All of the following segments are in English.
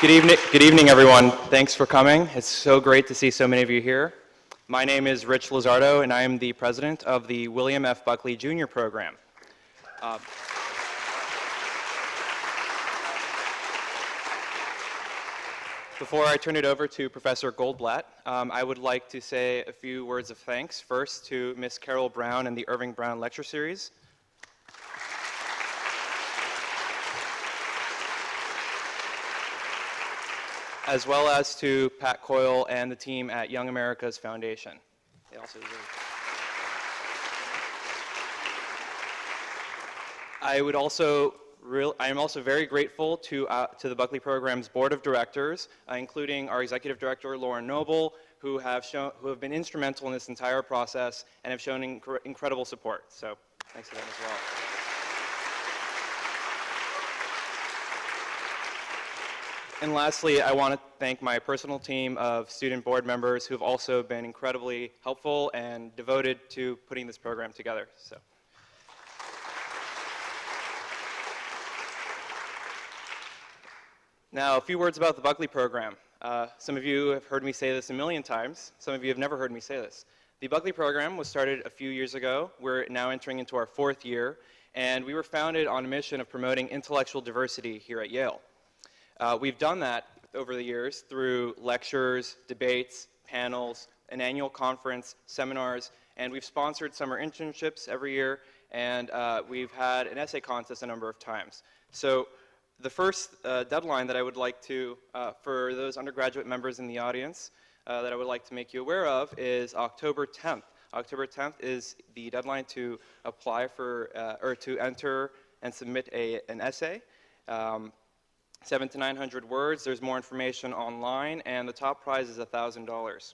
Good evening, everyone. Thanks for coming. It's so great to see so many of you here. My name is Rich Lizardo, and I am the president of the William F. Buckley Jr. program. Before I turn it over to Professor Goldblatt, I would like to say a few words of thanks. First to Ms. Carol Brown and the Irving Brown Lecture Series. As well as to Pat Coyle and the team at Young America's Foundation. They also I am also very grateful to the Buckley Program's Board of Directors, including our Executive Director, Lauren Noble, who have been instrumental in this entire process and have shown incredible support. So thanks to them as well. And lastly, I want to thank my personal team of student board members who have also been incredibly helpful and devoted to putting this program together. So. Now, a few words about the Buckley program. Some of you have heard me say this a million times. Some of you have never heard me say this. The Buckley program was started a few years ago. We're now entering into our 4th year, and we were founded on a mission of promoting intellectual diversity here at Yale. We've done that over the years through lectures, debates, panels, an annual conference, seminars, and we've sponsored summer internships every year, and we've had an essay contest a number of times. So the first deadline that I would like to, for those undergraduate members in the audience, that I would like to make you aware of is October 10th. October 10th is the deadline to apply for, or to enter and submit an essay. 700 to 900 words. There's more information online, and the top prize is $1,000.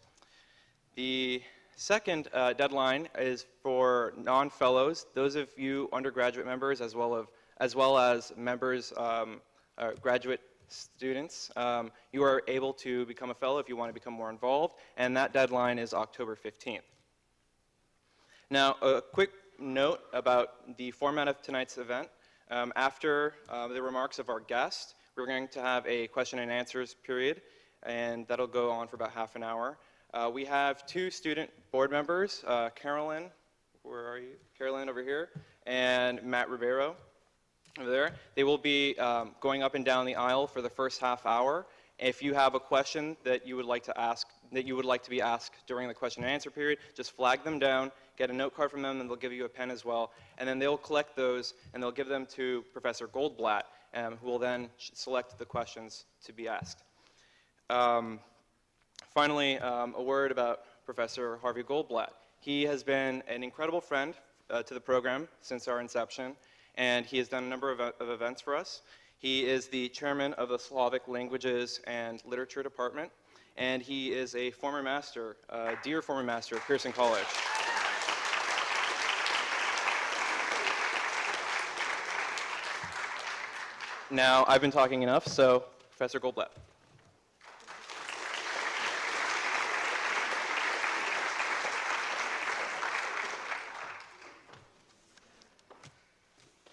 The second deadline is for non-fellows, those of you undergraduate members as well as members, graduate students. You are able to become a fellow if you want to become more involved, and that deadline is October 15th. Now, a quick note about the format of tonight's event. After the remarks of our guest, we're going to have a question and answers period, and that'll go on for about half an hour. We have 2 student board members, Carolyn, where are you? Carolyn over here, and Matt Ribeiro over there. They will be going up and down the aisle for the first half hour. If you have a question that you would like to ask, to be asked during the question and answer period, just flag them down, get a note card from them, and they'll give you a pen as well. And then they'll collect those, and they'll give them to Professor Goldblatt, who will then select the questions to be asked. Finally, a word about Professor Harvey Goldblatt. He has been an incredible friend to the program since our inception, and he has done a number of events for us. He is the chairman of the Slavic Languages and Literature Department, and he is a former master, dear former master of Pearson College. Now, I've been talking enough, so Professor Goldblatt.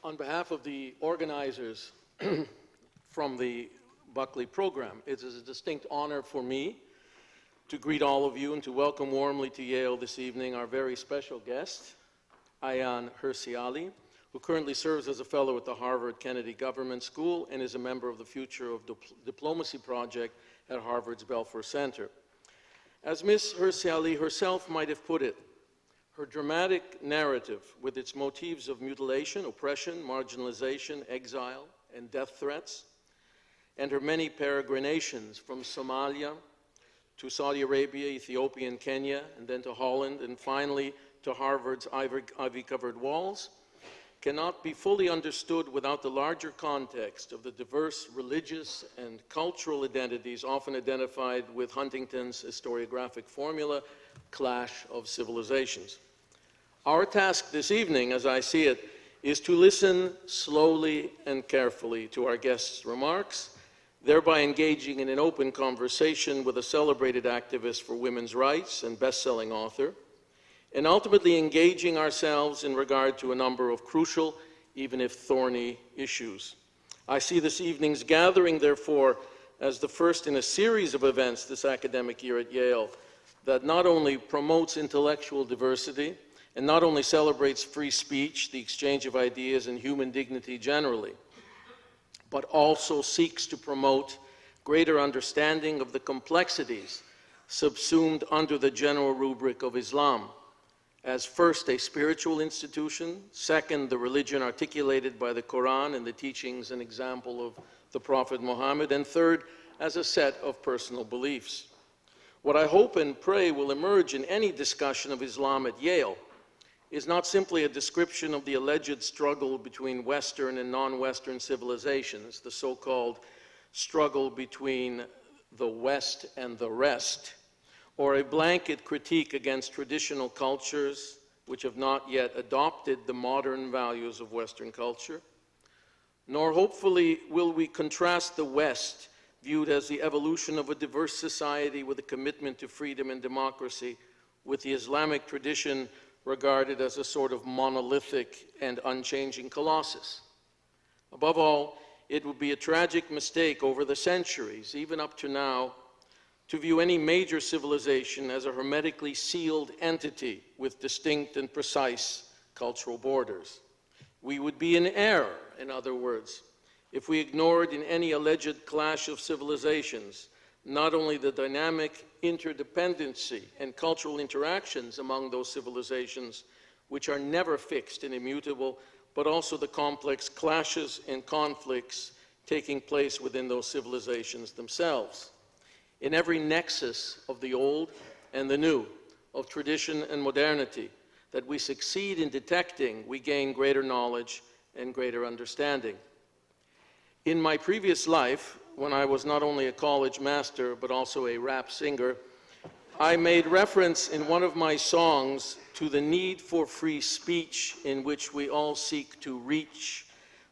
On behalf of the organizers from the Buckley program, it is a distinct honor for me to greet all of you and to welcome warmly to Yale this evening our very special guest, Ayaan Hirsi Ali, who currently serves as a fellow at the Harvard Kennedy Government School and is a member of the Future of Diplomacy Project at Harvard's Belfer Center. As Ms. Hirsi Ali herself might have put it, her dramatic narrative, with its motifs of mutilation, oppression, marginalization, exile, and death threats, and her many peregrinations from Somalia to Saudi Arabia, Ethiopia, and Kenya, and then to Holland, and finally to Harvard's ivy-covered walls, cannot be fully understood without the larger context of the diverse religious and cultural identities often identified with Huntington's historiographic formula, clash of civilizations. Our task this evening, as I see it, is to listen slowly and carefully to our guest's remarks, thereby engaging in an open conversation with a celebrated activist for women's rights and best-selling author, and ultimately engaging ourselves in regard to a number of crucial, even if thorny, issues. I see this evening's gathering, therefore, as the first in a series of events this academic year at Yale that not only promotes intellectual diversity and not only celebrates free speech, the exchange of ideas, and human dignity generally, but also seeks to promote greater understanding of the complexities subsumed under the general rubric of Islam, as first a spiritual institution, second the religion articulated by the Quran and the teachings and example of the Prophet Muhammad, and third as a set of personal beliefs. What I hope and pray will emerge in any discussion of Islam at Yale is not simply a description of the alleged struggle between Western and non-Western civilizations, the so-called struggle between the West and the rest, or a blanket critique against traditional cultures which have not yet adopted the modern values of Western culture, nor hopefully will we contrast the West, viewed as the evolution of a diverse society with a commitment to freedom and democracy, with the Islamic tradition regarded as a sort of monolithic and unchanging colossus. Above all, it would be a tragic mistake over the centuries, even up to now, to view any major civilization as a hermetically sealed entity with distinct and precise cultural borders. We would be in error, in other words, if we ignored in any alleged clash of civilizations not only the dynamic interdependency and cultural interactions among those civilizations, which are never fixed and immutable, but also the complex clashes and conflicts taking place within those civilizations themselves. In every nexus of the old and the new, of tradition and modernity, that we succeed in detecting, we gain greater knowledge and greater understanding. In my previous life, when I was not only a college master, but also a rap singer, I made reference in one of my songs to the need for free speech in which we all seek to reach,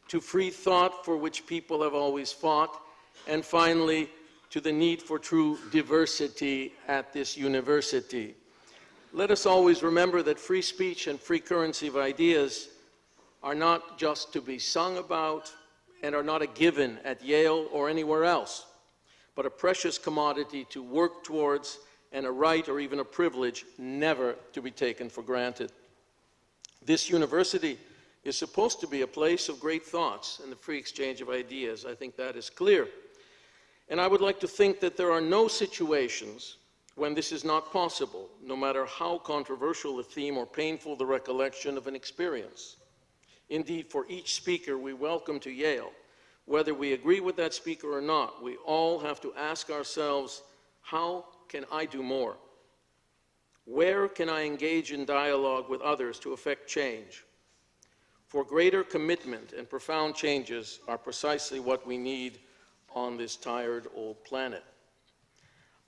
to free thought for which people have always fought, and finally, to the need for true diversity at this university. Let us always remember that free speech and free currency of ideas are not just to be sung about and are not a given at Yale or anywhere else, but a precious commodity to work towards and a right or even a privilege never to be taken for granted. This university is supposed to be a place of great thoughts and the free exchange of ideas. I think that is clear. And I would like to think that there are no situations when this is not possible, no matter how controversial the theme or painful the recollection of an experience. Indeed, for each speaker we welcome to Yale, whether we agree with that speaker or not, we all have to ask ourselves, how can I do more? Where can I engage in dialogue with others to effect change? For greater commitment and profound changes are precisely what we need on this tired old planet.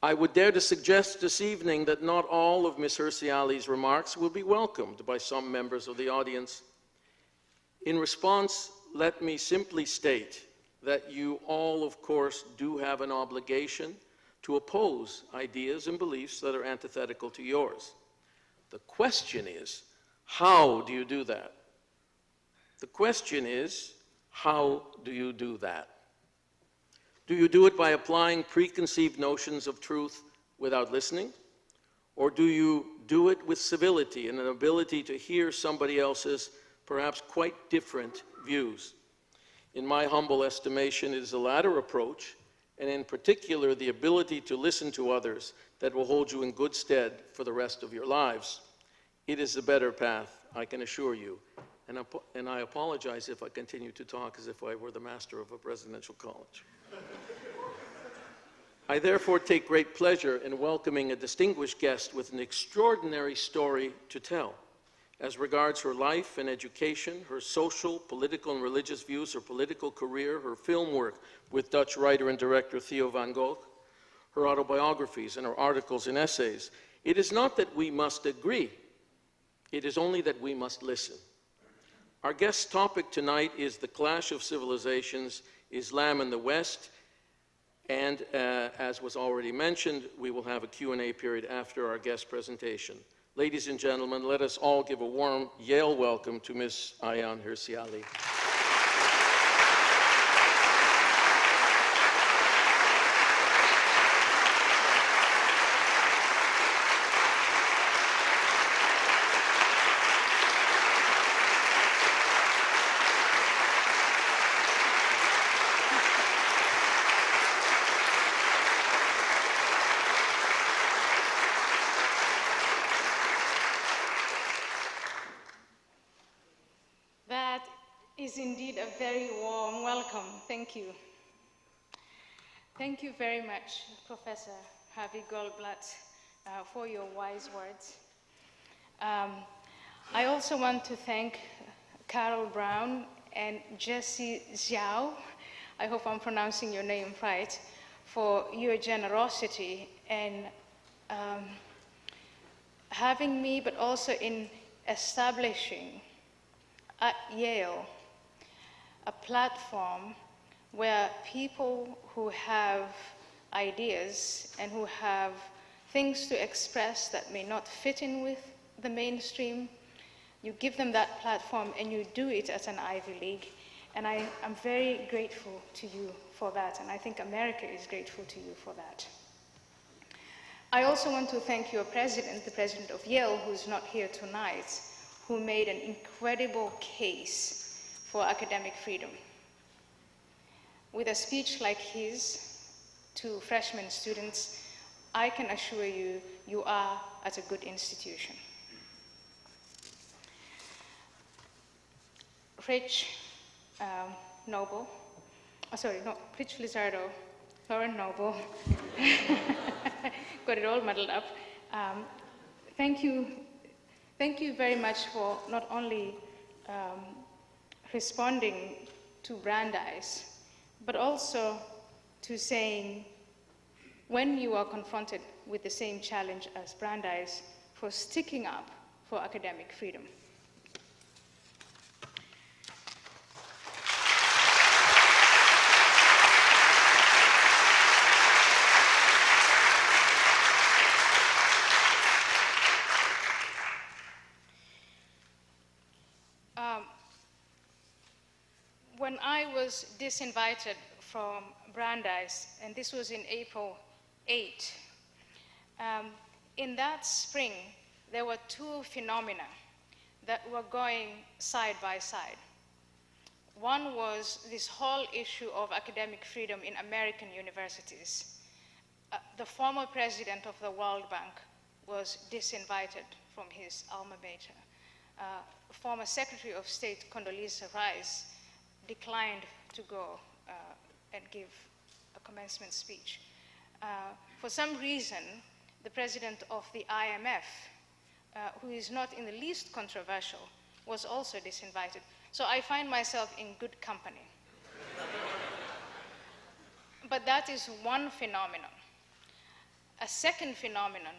I would dare to suggest this evening that not all of Ms. Hirsi Ali's remarks will be welcomed by some members of the audience. In response, let me simply state that you all, of course, do have an obligation to oppose ideas and beliefs that are antithetical to yours. The question is, how do you do that? The question is, how do you do that? Do you do it by applying preconceived notions of truth without listening? Or do you do it with civility and an ability to hear somebody else's perhaps quite different views? In my humble estimation, it is the latter approach, and in particular the ability to listen to others, that will hold you in good stead for the rest of your lives. It is the better path, I can assure you. And I apologize if I continue to talk as if I were the master of a presidential college. I therefore take great pleasure in welcoming a distinguished guest with an extraordinary story to tell as regards her life and education, her social, political, and religious views, her political career, her film work with Dutch writer and director Theo van Gogh, her autobiographies and her articles and essays. It is not that we must agree, it is only that we must listen. Our guest's topic tonight is the clash of civilizations, Islam and the West, and as was already mentioned, we will have a Q&A period after our guest presentation. Ladies and gentlemen, let us all give a warm Yale welcome to Ms. Ayaan Hirsi Ali. is indeed a very warm welcome. Thank you. Thank you very much, Professor Harvey Goldblatt, for your wise words. I also want to thank Carol Brown and Jessie Xiao, I hope I'm pronouncing your name right, for your generosity in having me, but also in establishing at Yale a platform where people who have ideas and who have things to express that may not fit in with the mainstream, you give them that platform and you do it at an Ivy League. And I am very grateful to you for that, and I think America is grateful to you for that. I also want to thank your president, the president of Yale, who's not here tonight, who made an incredible case for academic freedom. With a speech like his to freshman students, I can assure you, you are at a good institution. Rich Rich Lizardo, Lauren Noble, got it all muddled up. Thank you very much for not only responding to Brandeis, but also to saying, when you are confronted with the same challenge as Brandeis, for sticking up for academic freedom. When I was disinvited from Brandeis, and this was in April 8, in that spring, there were two phenomena that were going side by side. One was this whole issue of academic freedom in American universities. The former president of the World Bank was disinvited from his alma mater. Former Secretary of State Condoleezza Rice declined to go and give a commencement speech. For some reason, the president of the IMF, who is not in the least controversial, was also disinvited. So I find myself in good company. But that is one phenomenon. A second phenomenon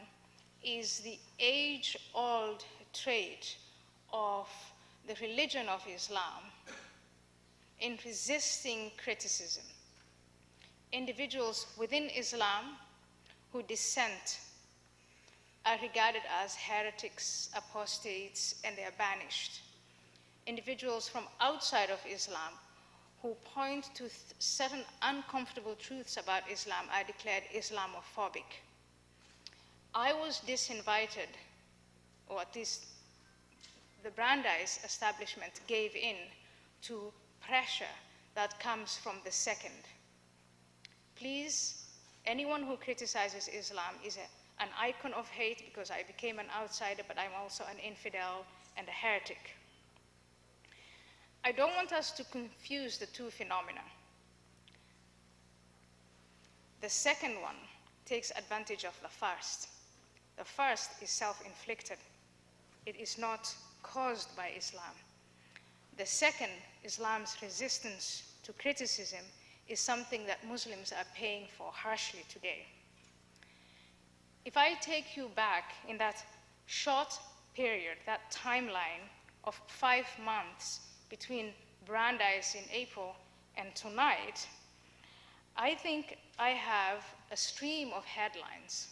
is the age-old trait of the religion of Islam in resisting criticism. Individuals within Islam who dissent are regarded as heretics, apostates, and they are banished. Individuals from outside of Islam who point to certain uncomfortable truths about Islam are declared Islamophobic. I was disinvited, or at least the Brandeis establishment gave in to pressure that comes from the second. Please, anyone who criticizes Islam is an icon of hate because I became an outsider, but I'm also an infidel and a heretic. I don't want us to confuse the two phenomena. The second one takes advantage of the first. The first is self-inflicted. It is not caused by Islam. The second, Islam's resistance to criticism, is something that Muslims are paying for harshly today. If I take you back in that short period, that timeline of 5 months between Brandeis in April and tonight, I think I have a stream of headlines.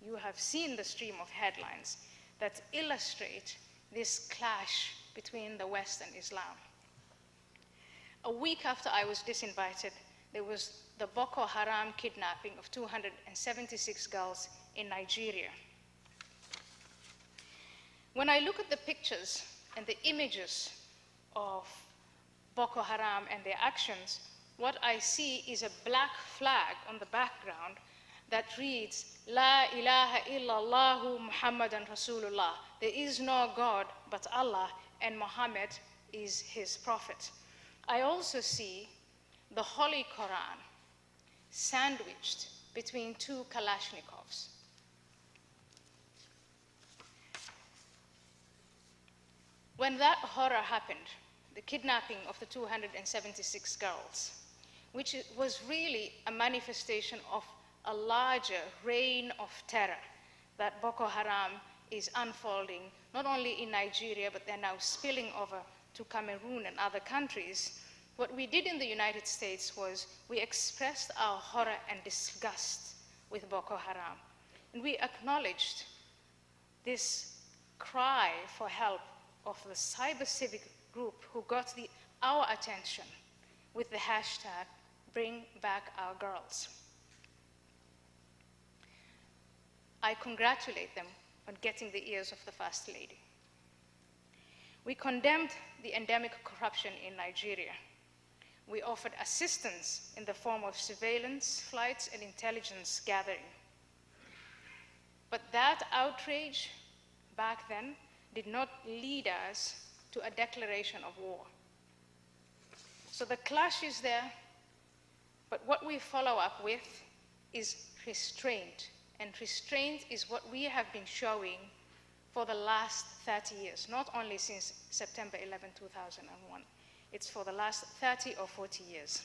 You have seen the stream of headlines that illustrate this clash between the West and Islam. A week after I was disinvited, there was the Boko Haram kidnapping of 276 girls in Nigeria. When I look at the pictures and the images of Boko Haram and their actions, what I see is a black flag on the background that reads, La ilaha illallahu Muhammadan Rasulullah. There is no God but Allah, and Muhammad is his prophet. I also see the Holy Quran sandwiched between two Kalashnikovs. When that horror happened, the kidnapping of the 276 girls, which was really a manifestation of a larger reign of terror that Boko Haram is unfolding, not only in Nigeria, but they're now spilling over to Cameroon and other countries. What we did in the United States was we expressed our horror and disgust with Boko Haram. And we acknowledged this cry for help of the cyber civic group who got our attention with the hashtag Bring Back Our Girls. I congratulate them on getting the ears of the First Lady. We condemned the endemic corruption in Nigeria. We offered assistance in the form of surveillance flights and intelligence gathering. But that outrage back then did not lead us to a declaration of war. So the clash is there, but what we follow up with is restraint. And restraint is what we have been showing for the last 30 years, not only since September 11, 2001. It's for the last 30 or 40 years.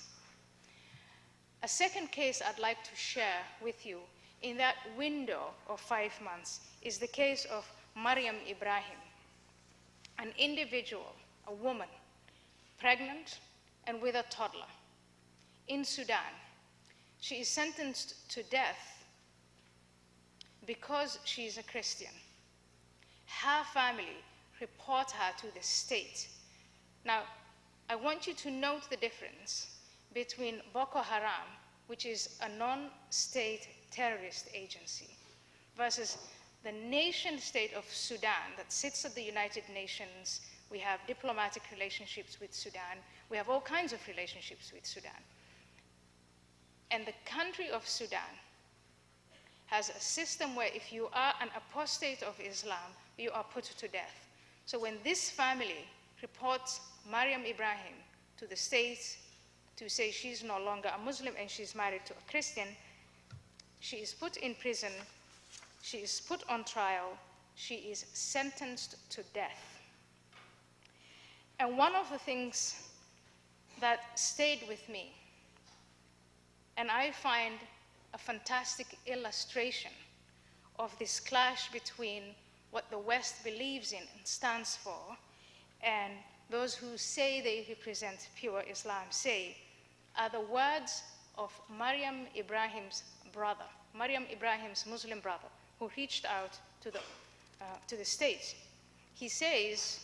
A second case I'd like to share with you in that window of 5 months is the case of Mariam Ibrahim, an individual, a woman, pregnant and with a toddler, in Sudan. She is sentenced to death because she is a Christian. Her family report her to the state. Now, I want you to note the difference between Boko Haram, which is a non-state terrorist agency, versus the nation state of Sudan that sits at the United Nations. We have diplomatic relationships with Sudan. We have all kinds of relationships with Sudan. And the country of Sudan has a system where if you are an apostate of Islam, you are put to death. So when this family reports Mariam Ibrahim to the state to say she's no longer a Muslim and she's married to a Christian, she is put in prison, she is put on trial, she is sentenced to death. And one of the things that stayed with me, and I find a fantastic illustration of this clash between what the West believes in and stands for, and those who say they represent pure Islam say, are the words of Mariam Ibrahim's brother, Mariam Ibrahim's Muslim brother, who reached out to the state. He says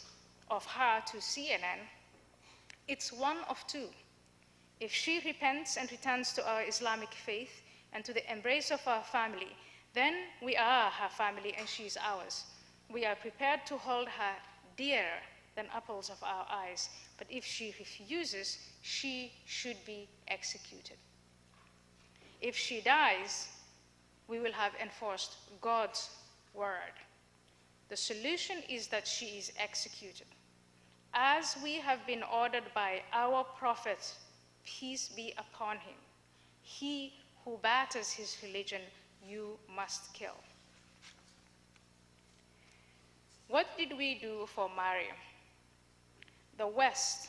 of her to CNN, it's one of two. If she repents and returns to our Islamic faith and to the embrace of our family, then we are her family and she is ours. We are prepared to hold her dearer than apples of our eyes. But if she refuses, she should be executed. If she dies, we will have enforced God's word. The solution is that she is executed. As we have been ordered by our prophet, peace be upon him, he who batters his religion, you must kill. What did we do for Mariam? The West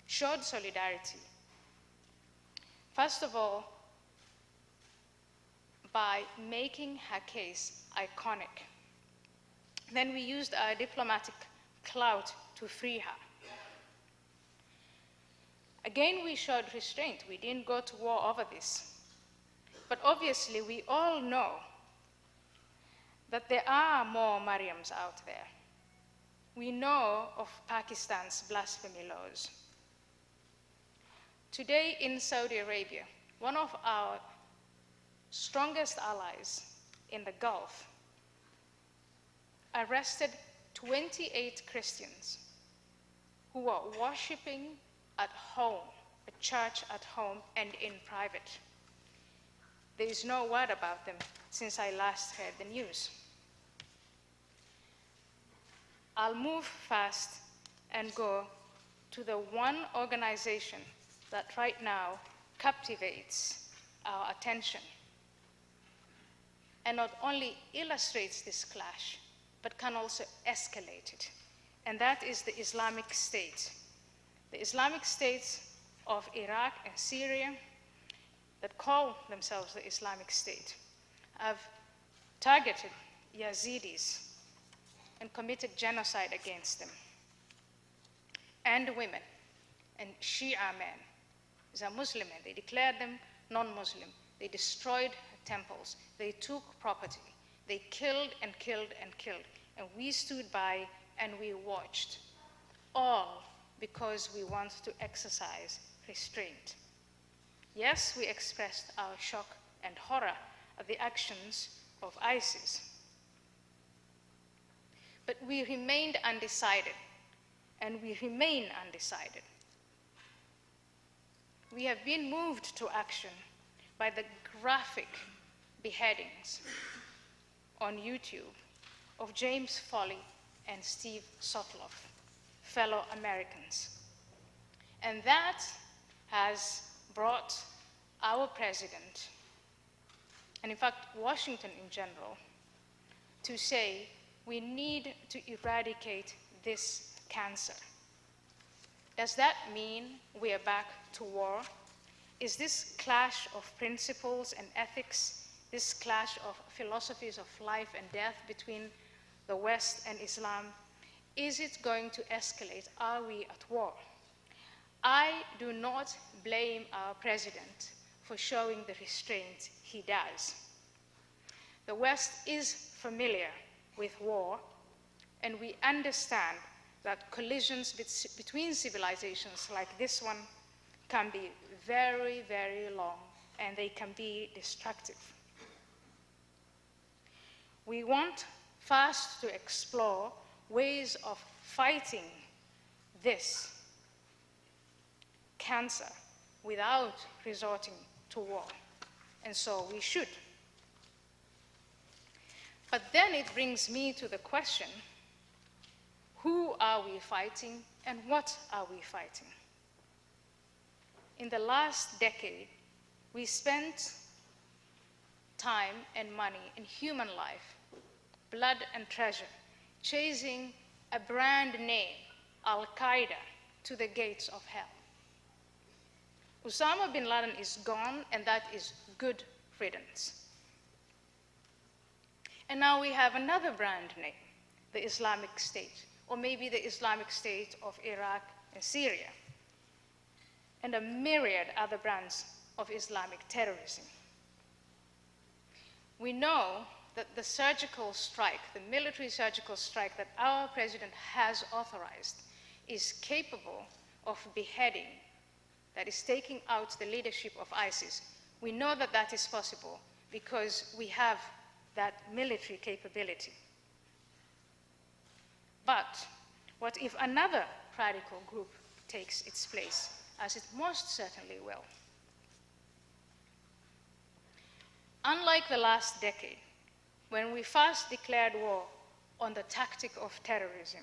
showed solidarity. First of all, by making her case iconic. Then we used our diplomatic clout to free her. Again, we showed restraint. We didn't go to war over this. But obviously, we all know that there are more Mariams out there. We know of Pakistan's blasphemy laws. Today in Saudi Arabia, one of our strongest allies in the Gulf arrested 28 Christians who were worshiping at home, a church at home and in private. There is no word about them since I last heard the news. I'll move fast and go to the one organization that right now captivates our attention and not only illustrates this clash, but can also escalate it. And that is the Islamic State. The Islamic states of Iraq and Syria that call themselves the Islamic State have targeted Yazidis and committed genocide against them, and women, and Shia men. These are Muslim men. They declared them non-Muslim. They destroyed temples. They took property. They killed and killed and killed. And we stood by and we watched, all because we want to exercise restraint. Yes, we expressed our shock and horror at the actions of ISIS. But we remained undecided, and we remain undecided. We have been moved to action by the graphic beheadings on YouTube of James Foley and Steve Sotloff, fellow Americans. And that has brought our president, and in fact Washington in general, to say we need to eradicate this cancer. Does that mean we are back to war? Is this clash of principles and ethics, this clash of philosophies of life and death between the West and Islam, is it going to escalate? Are we at war? I do not blame our president for showing the restraint he does. The West is familiar with war, and we understand that collisions between civilizations like this one can be very, very long, and they can be destructive. We want first to explore ways of fighting this cancer without resorting to war, and so we should. But then it brings me to the question, who are we fighting and what are we fighting? In the last decade, we spent time and money in human life, blood and treasure, chasing a brand name, Al-Qaeda, to the gates of hell. Osama bin Laden is gone, and that is good riddance. And now we have another brand name, the Islamic State, or maybe the Islamic State of Iraq and Syria, and a myriad other brands of Islamic terrorism. We know that the surgical strike, the military surgical strike that our president has authorized, is capable of beheading, that is taking out the leadership of ISIS. We know that that is possible because we have that military capability. But what if another radical group takes its place, as it most certainly will? Unlike the last decade, when we first declared war on the tactic of terrorism,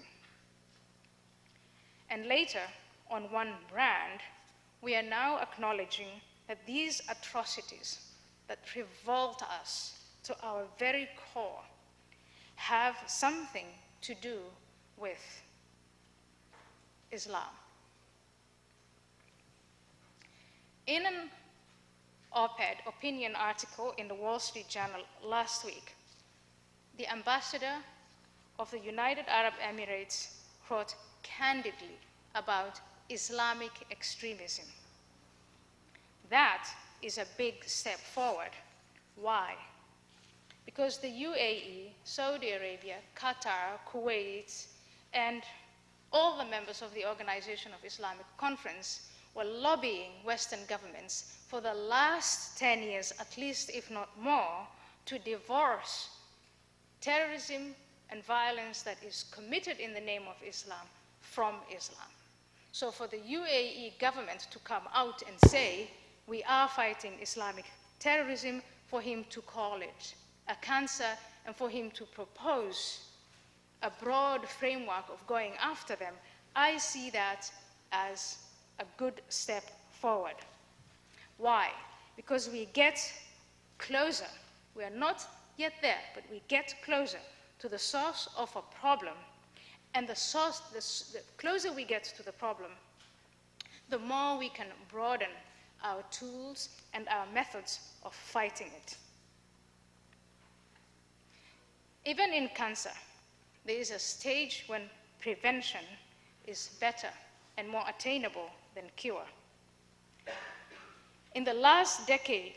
and later on one brand, we are now acknowledging that these atrocities that revolt us to our very core have something to do with Islam. In an op-ed opinion article in the Wall Street Journal last week, the ambassador of the United Arab Emirates wrote candidly about Islamic extremism. That is a big step forward. Why? Because the UAE, Saudi Arabia, Qatar, Kuwait, and all the members of the Organization of Islamic Conference were lobbying Western governments for the last 10 years, at least if not more, to divorce terrorism and violence that is committed in the name of Islam from Islam. So for the UAE government to come out and say, we are fighting Islamic terrorism, for him to call it a cancer, and for him to propose a broad framework of going after them, I see that as a good step forward. Why? Because we get closer. We are not yet there, but we get closer to the source of a problem. And the closer we get to the problem, the more we can broaden our tools and our methods of fighting it. Even in cancer, there is a stage when prevention is better and more attainable than cure. In the last decade,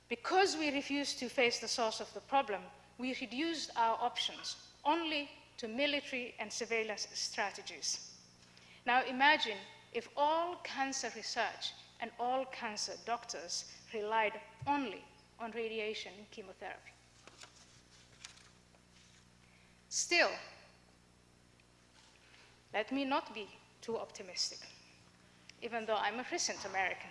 because we refused to face the source of the problem, we reduced our options only to military and surveillance strategies. Now imagine if all cancer research and all cancer doctors relied only on radiation and chemotherapy. Still, let me not be too optimistic, even though I'm a recent American.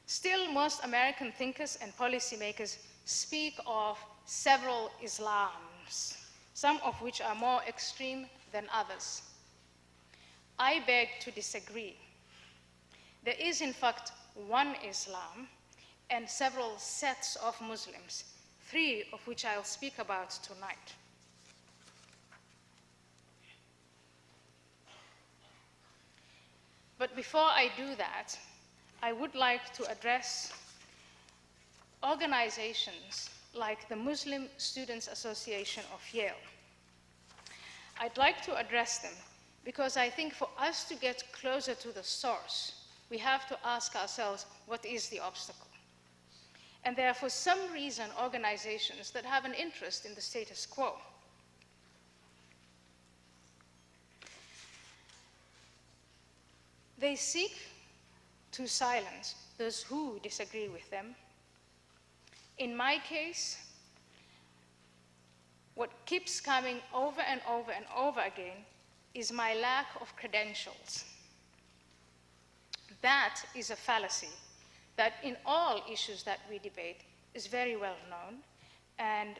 Still, most American thinkers and policymakers speak of several Islams, some of which are more extreme than others. I beg to disagree. There is, in fact, one Islam and several sets of Muslims, 3 of which I'll speak about tonight. But before I do that, I would like to address organizations like the Muslim Students Association of Yale. I'd like to address them because I think for us to get closer to the source, we have to ask ourselves, what is the obstacle? And there are, for some reason, organizations that have an interest in the status quo. They seek to silence those who disagree with them. In my case, what keeps coming over and over and over again is my lack of credentials. That is a fallacy that in all issues that we debate is very well known, and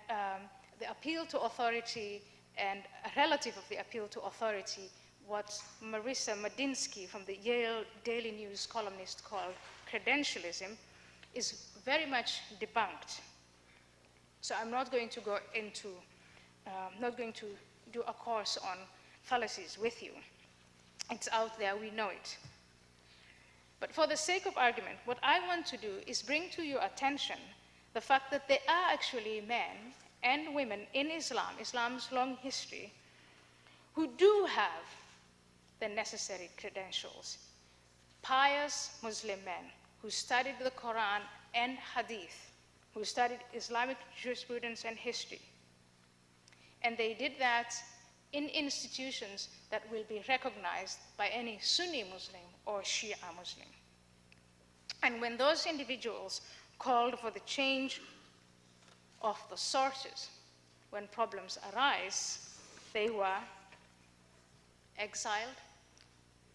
the appeal to authority and a relative of the appeal to authority, what Marissa Madinsky from the Yale Daily News columnist called credentialism, is very much debunked. So I'm not going to go into, not going to do a course on fallacies with you. It's out there, we know it. But for the sake of argument, what I want to do is bring to your attention the fact that there are actually men and women in Islam, Islam's long history, who do have the necessary credentials. Pious Muslim men who studied the Quran and Hadith, who studied Islamic jurisprudence and history. And they did that in institutions that will be recognized by any Sunni Muslim or Shia Muslim. And when those individuals called for the change of the sources when problems arise, they were exiled,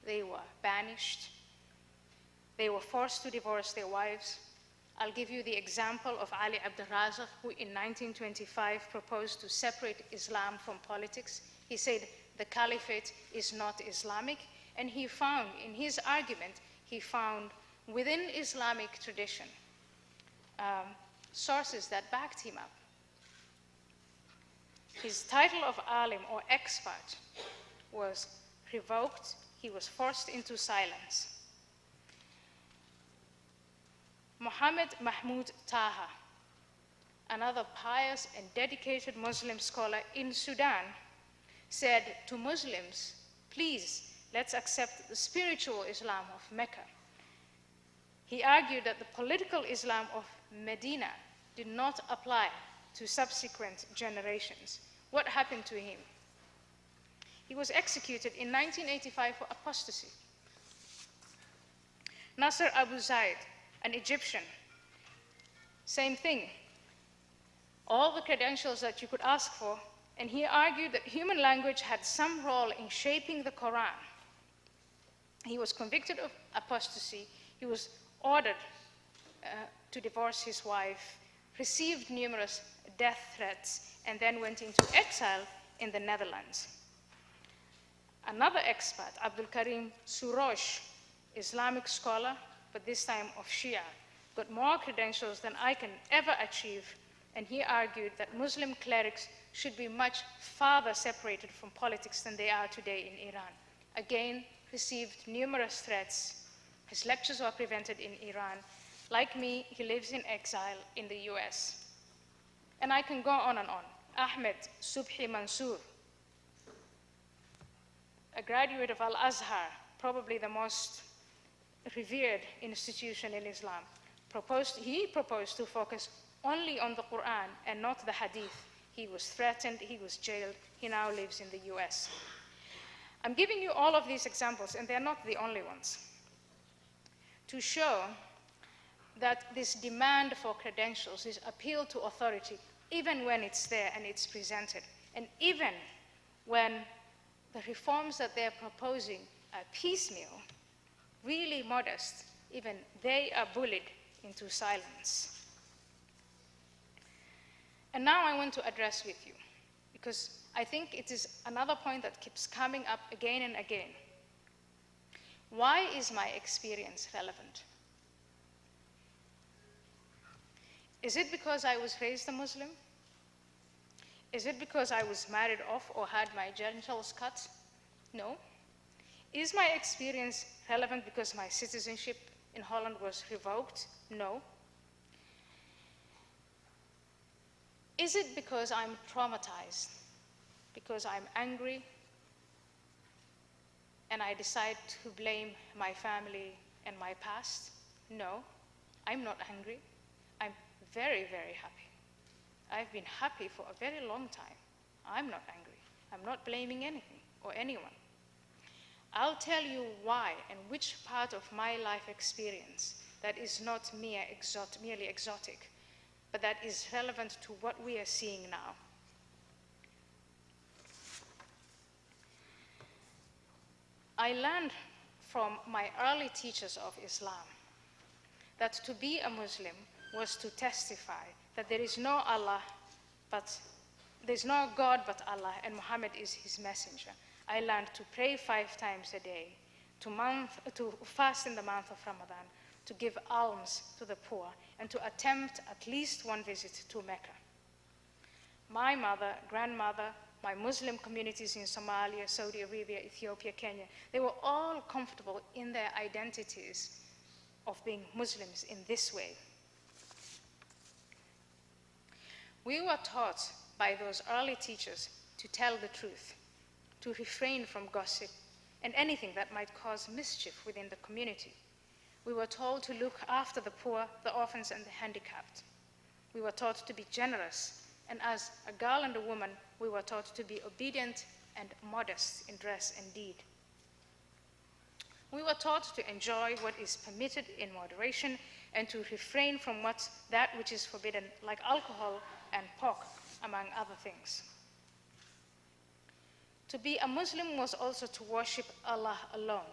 they were banished, they were forced to divorce their wives. I'll give you the example of Ali Abdul Razak, who in 1925 proposed to separate Islam from politics. He said the caliphate is not Islamic, and he found, in his argument, he found within Islamic tradition sources that backed him up. His title of alim or expert was revoked. He was forced into silence. Muhammad Mahmud Taha, another pious and dedicated Muslim scholar in Sudan, said to Muslims, please, let's accept the spiritual Islam of Mecca. He argued that the political Islam of Medina did not apply to subsequent generations. What happened to him? He was executed in 1985 for apostasy. Nasser Abu Zaid, an Egyptian, same thing. All the credentials that you could ask for, and he argued that human language had some role in shaping the Quran. He was convicted of apostasy. He was ordered to divorce his wife, received numerous death threats, and then went into exile in the Netherlands. Another expert, Abdul Karim Surosh, Islamic scholar, but this time of Shia, got more credentials than I can ever achieve, and he argued that Muslim clerics should be much farther separated from politics than they are today in Iran. Again, received numerous threats. His lectures were prevented in Iran. Like me, he lives in exile in the US. And I can go on and on. Ahmed Subhi Mansour, a graduate of Al-Azhar, probably the most revered institution in Islam, he proposed to focus only on the Quran and not the Hadith. He was threatened, he was jailed, he now lives in the US. I'm giving you all of these examples, and they're not the only ones, to show that this demand for credentials, this appeal to authority, even when it's there and it's presented, and even when the reforms that they're proposing are piecemeal, really modest, even they are bullied into silence. And now I want to address with you, because I think it is another point that keeps coming up again and again. Why is my experience relevant? Is it because I was raised a Muslim? Is it because I was married off or had my genitals cut? No. Is my experience relevant because my citizenship in Holland was revoked? No. Is it because I'm traumatized? Because I'm angry and I decide to blame my family and my past? No, I'm not angry. I'm very, very happy. I've been happy for a very long time. I'm not angry. I'm not blaming anything or anyone. I'll tell you why and which part of my life experience that is not merely exotic, but that is relevant to what we are seeing now. I learned from my early teachers of Islam that to be a Muslim was to testify that there is no God but Allah, and Muhammad is his messenger. I learned to pray 5 times a day, to fast in the month of Ramadan, to give alms to the poor, and to attempt at least one visit to Mecca. My mother, grandmother, my Muslim communities in Somalia, Saudi Arabia, Ethiopia, Kenya, they were all comfortable in their identities of being Muslims in this way. We were taught by those early teachers to tell the truth, to refrain from gossip and anything that might cause mischief within the community. We were told to look after the poor, the orphans, and the handicapped. We were taught to be generous, and as a girl and a woman, we were taught to be obedient and modest in dress and deed. We were taught to enjoy what is permitted in moderation and to refrain from that which is forbidden, like alcohol and pork, among other things. To be a Muslim was also to worship Allah alone,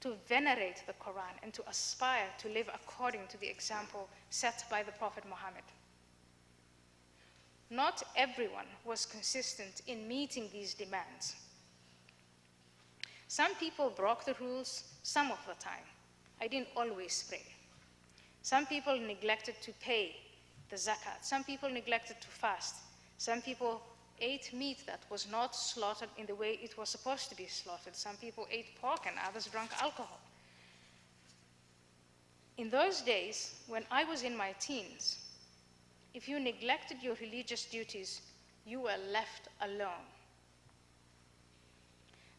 to venerate the Quran, and to aspire to live according to the example set by the Prophet Muhammad. Not everyone was consistent in meeting these demands. Some people broke the rules some of the time. I didn't always pray. Some people neglected to pay the zakat. Some people neglected to fast. Some people ate meat that was not slaughtered in the way it was supposed to be slaughtered. Some people ate pork and others drank alcohol. In those days, when I was in my teens, if you neglected your religious duties, you were left alone.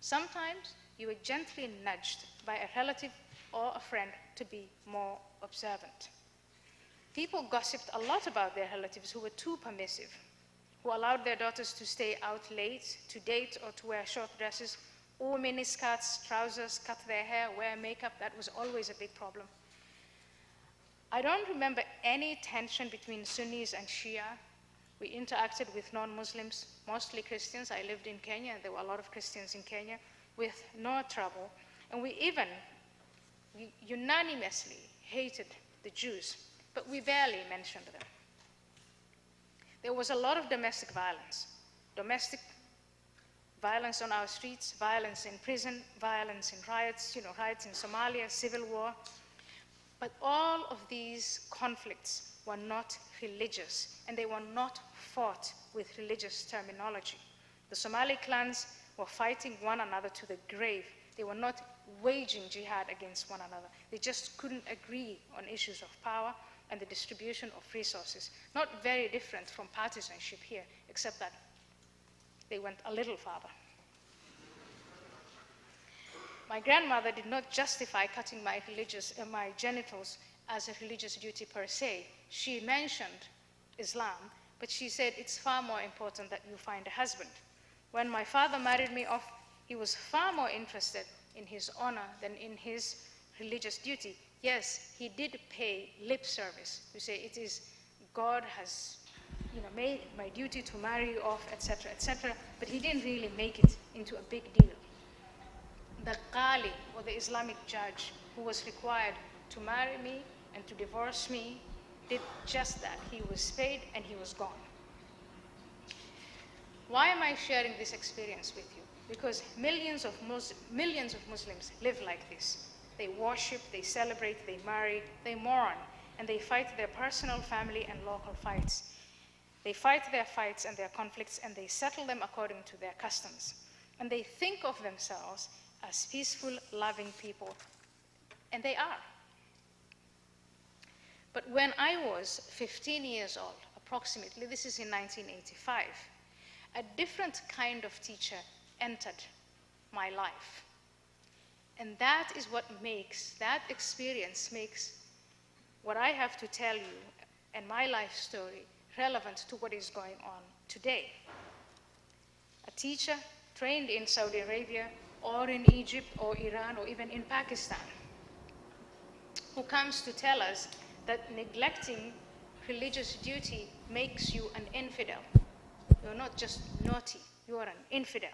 Sometimes you were gently nudged by a relative or a friend to be more observant. People gossiped a lot about their relatives who were too permissive, who allowed their daughters to stay out late, to date, or to wear short dresses, or miniskirts, trousers, cut their hair, wear makeup. That was always a big problem. I don't remember any tension between Sunnis and Shia. We interacted with non-Muslims, mostly Christians. I lived in Kenya, and there were a lot of Christians in Kenya, with no trouble. And we even unanimously hated the Jews, but we barely mentioned them. There was a lot of domestic violence. Domestic Violence on our streets, violence in prison, violence in riots, riots in Somalia, civil war. But all of these conflicts were not religious, and they were not fought with religious terminology. The Somali clans were fighting one another to the grave. They were not waging jihad against one another. They just couldn't agree on issues of power and the distribution of resources. Not very different from partisanship here, except that they went a little farther. My grandmother did not justify cutting my genitals as a religious duty per se. She mentioned Islam, but she said it's far more important that you find a husband. When my father married me off, he was far more interested in his honor than in his religious duty. Yes, he did pay lip service to say it is God has made my duty to marry you off, etc., etc., but he didn't really make it into a big deal. The Qali, or the Islamic judge, who was required to marry me and to divorce me, did just that. He was paid and he was gone. Why am I sharing this experience with you? Because millions of Muslims live like this. They worship, they celebrate, they marry, they mourn, and they fight their personal, family, and local fights. They fight their fights and their conflicts, and they settle them according to their customs. And they think of themselves as peaceful, loving people, and they are. But when I was 15 years old, approximately, this is in 1985, a different kind of teacher entered my life. And that is what makes, that experience makes what I have to tell you and my life story relevant to what is going on today. A teacher trained in Saudi Arabia or in Egypt or Iran or even in Pakistan, who comes to tell us that neglecting religious duty makes you an infidel. You're not just naughty, you are an infidel.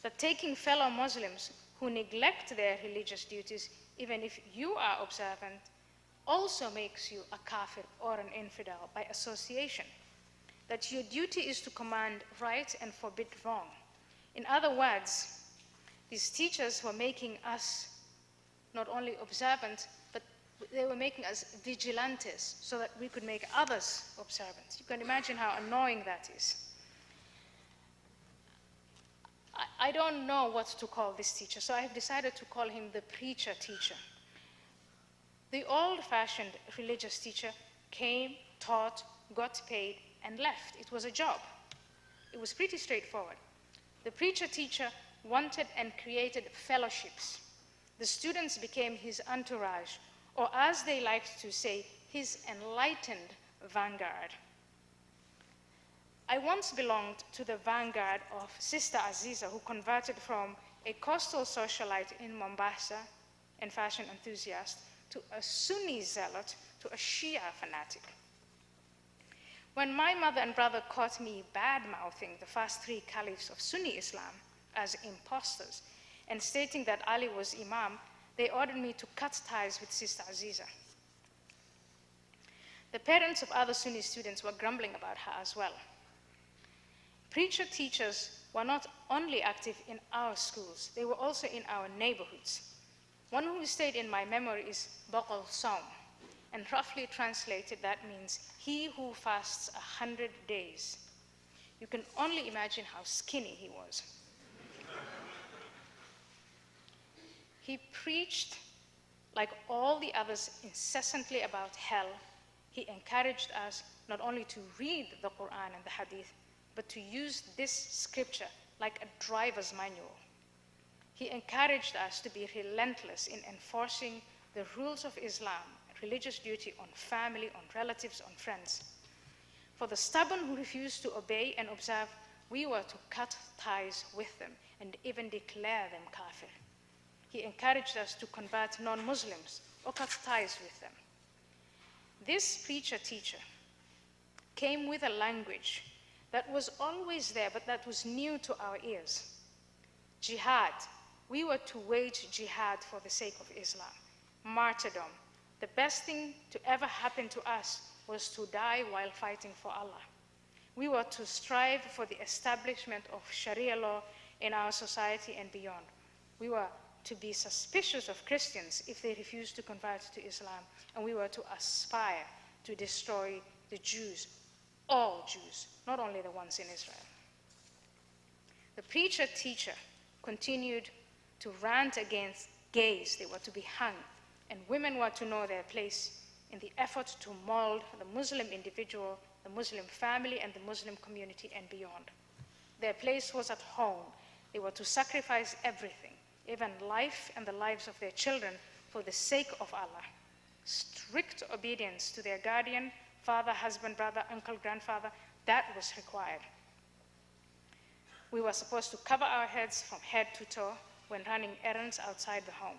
That taking fellow Muslims who neglect their religious duties, even if you are observant, also makes you a kafir or an infidel by association. That your duty is to command right and forbid wrong. In other words, these teachers were making us not only observant, but they were making us vigilantes so that we could make others observant. You can imagine how annoying that is. I don't know what to call this teacher, so I have decided to call him the preacher teacher. The old-fashioned religious teacher came, taught, got paid, and left. It was a job. It was pretty straightforward. The preacher teacher wanted and created fellowships. The students became his entourage, or as they liked to say, his enlightened vanguard. I once belonged to the vanguard of Sister Aziza, who converted from a coastal socialite in Mombasa and fashion enthusiast to a Sunni zealot to a Shia fanatic. When my mother and brother caught me bad-mouthing the first three caliphs of Sunni Islam as imposters and stating that Ali was Imam, they ordered me to cut ties with Sister Aziza. The parents of other Sunni students were grumbling about her as well. Preacher teachers were not only active in our schools, they were also in our neighborhoods. One who stayed in my memory is Buckley, and roughly translated that means he who fasts 100 days. You can only imagine how skinny he was. He preached, like all the others, incessantly about hell. He encouraged us not only to read the Quran and the Hadith, but to use this scripture like a driver's manual. He encouraged us to be relentless in enforcing the rules of Islam, religious duty on family, on relatives, on friends. For the stubborn who refused to obey and observe, we were to cut ties with them and even declare them kafir. He encouraged us to convert non-Muslims or cut ties with them. This preacher teacher came with a language that was always there, but that was new to our ears. Jihad. We were to wage jihad for the sake of Islam. Martyrdom. The best thing to ever happen to us was to die while fighting for Allah. We were to strive for the establishment of Sharia law in our society and beyond. We were to be suspicious of Christians if they refused to convert to Islam, and we were to aspire to destroy the Jews, all Jews, not only the ones in Israel. The preacher-teacher continued to rant against gays. They were to be hung, and women were to know their place in the effort to mold the Muslim individual, the Muslim family, and the Muslim community and beyond. Their place was at home. They were to sacrifice everything, even life and the lives of their children, for the sake of Allah. Strict obedience to their guardian, father, husband, brother, uncle, grandfather, that was required. We were supposed to cover our heads from head to toe when running errands outside the home.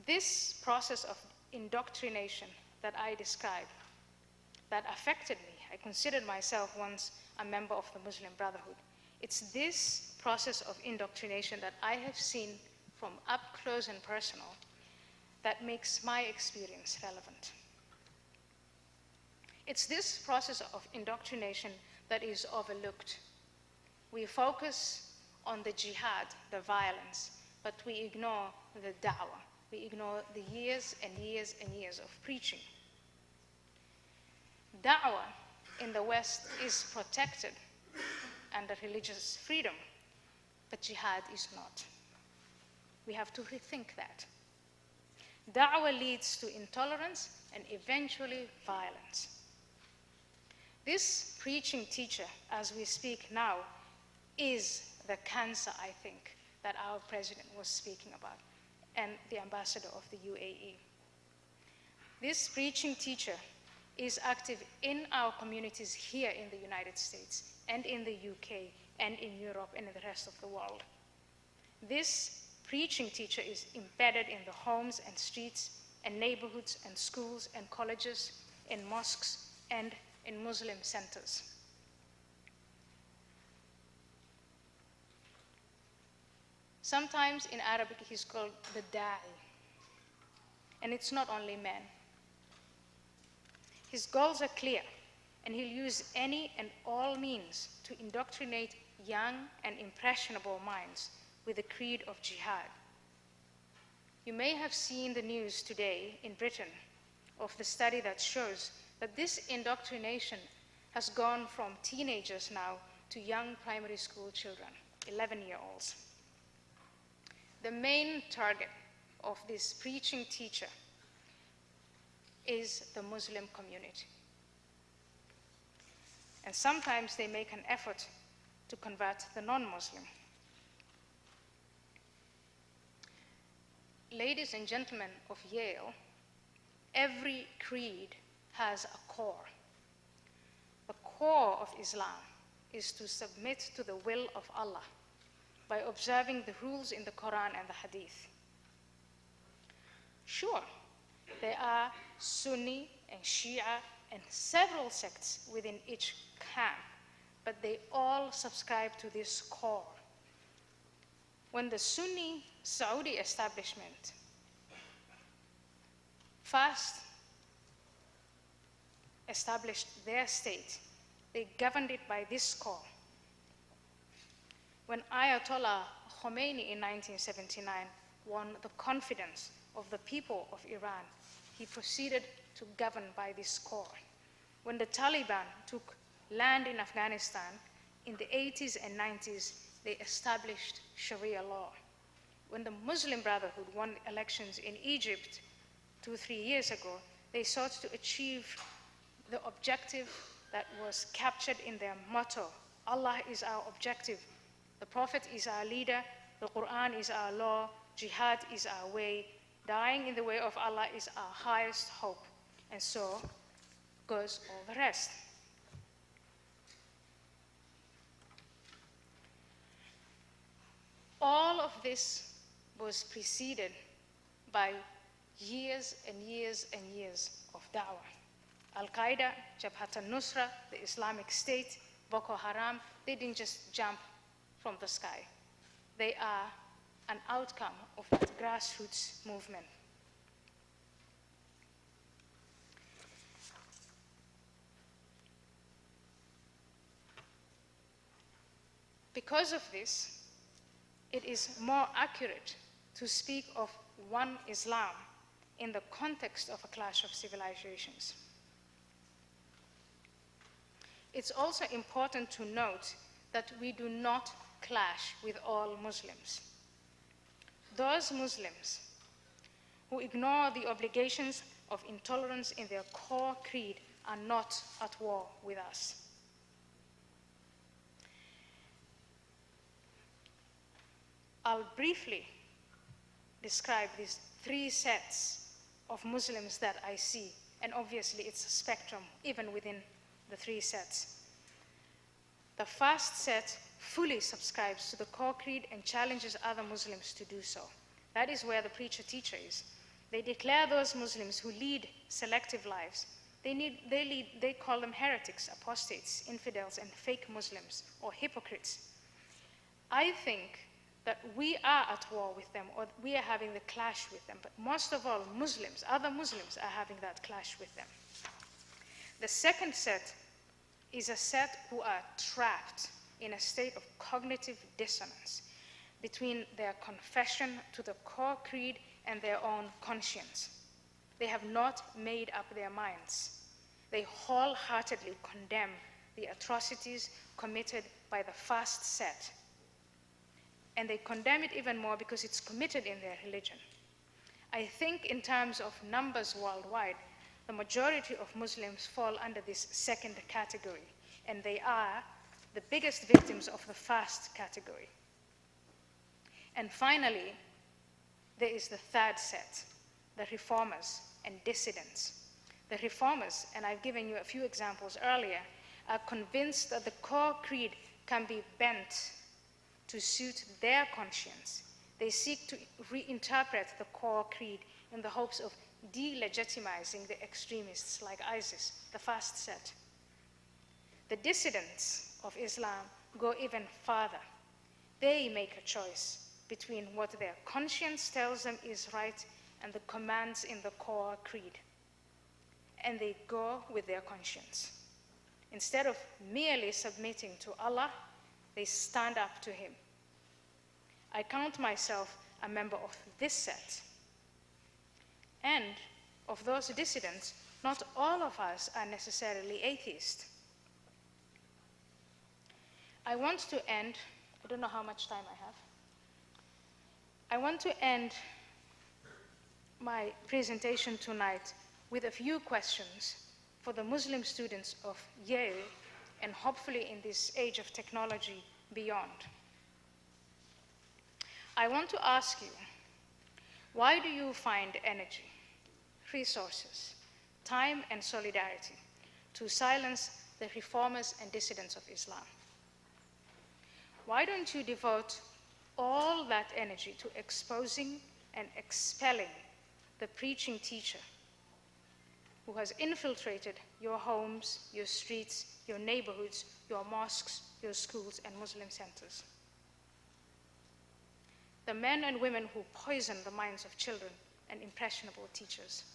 This process of indoctrination that I described, that affected me, I considered myself once a member of the Muslim Brotherhood. It's this process of indoctrination that I have seen from up close and personal that makes my experience relevant. It's this process of indoctrination that is overlooked. We focus on the jihad, the violence, but we ignore the da'wah. We ignore the years and years and years of preaching. Da'wah in the West is protected under religious freedom, but jihad is not. We have to rethink that. Da'wah leads to intolerance and eventually violence. This preaching teacher, as we speak now, is the cancer, I think, that our president was speaking about, and the ambassador of the UAE. This preaching teacher is active in our communities here in the United States and in the UK and in Europe and in the rest of the world. This preaching teacher is embedded in the homes and streets and neighborhoods and schools and colleges, in mosques and in Muslim centers. Sometimes in Arabic he's called the da'i, and it's not only men. His goals are clear, and he'll use any and all means to indoctrinate young and impressionable minds with the creed of jihad. You may have seen the news today in Britain of the study that shows that this indoctrination has gone from teenagers now to young primary school children, 11-year-olds. The main target of this preaching teacher is the Muslim community. And sometimes they make an effort to convert the non-Muslim. Ladies and gentlemen of Yale, every creed has a core. The core of Islam is to submit to the will of Allah by observing the rules in the Quran and the Hadith. Sure, there are Sunni and Shia and several sects within each camp, but they all subscribe to this core. When the Sunni Saudi establishment first established their state, they governed it by this core. When Ayatollah Khomeini in 1979 won the confidence of the people of Iran, he proceeded to govern by this core. When the Taliban took land in Afghanistan in the 80s and 90s, they established Sharia law. When the Muslim Brotherhood won elections in Egypt 2-3 years ago, they sought to achieve the objective that was captured in their motto: Allah is our objective, the Prophet is our leader, the Quran is our law, jihad is our way, dying in the way of Allah is our highest hope, and so goes all the rest. All of this was preceded by years and years and years of da'wah. Al-Qaeda, Jabhat al-Nusra, the Islamic State, Boko Haram, they didn't just jump from the sky. They are an outcome of that grassroots movement. Because of this, it is more accurate to speak of one Islam in the context of a clash of civilizations. It's also important to note that we do not clash with all Muslims. Those Muslims who ignore the obligations of intolerance in their core creed are not at war with us. I'll briefly describe these three sets of Muslims that I see, and obviously it's a spectrum even within the three sets. The first set fully subscribes to the core creed and challenges other Muslims to do so. That is where the preacher-teacher is. They declare those Muslims who lead selective lives. They call them heretics, apostates, infidels, and fake Muslims, or hypocrites. I think that we are at war with them, or we are having the clash with them, but most of all, Muslims, other Muslims are having that clash with them. The second set is a set who are trapped in a state of cognitive dissonance between their confession to the core creed and their own conscience. They have not made up their minds. They wholeheartedly condemn the atrocities committed by the first set. And they condemn it even more because it's committed in their religion. I think in terms of numbers worldwide, the majority of Muslims fall under this second category, and they are the biggest victims of the first category. And finally, there is the third set, the reformers and dissidents. The reformers, and I've given you a few examples earlier, are convinced that the core creed can be bent to suit their conscience. They seek to reinterpret the core creed in the hopes of delegitimizing the extremists like ISIS, the first set. The dissidents of Islam go even further. They make a choice between what their conscience tells them is right and the commands in the core creed. And they go with their conscience. Instead of merely submitting to Allah, they stand up to him. I count myself a member of this set. And of those dissidents, not all of us are necessarily atheist. I want to end, I don't know how much time I have. I want to end my presentation tonight with a few questions for the Muslim students of Yale, and hopefully in this age of technology beyond. I want to ask you, why do you find energy, resources, time, and solidarity to silence the reformers and dissidents of Islam? Why don't you devote all that energy to exposing and expelling the preaching teacher who has infiltrated your homes, your streets, your neighborhoods, your mosques, your schools, and Muslim centers? The men and women who poison the minds of children and impressionable teachers.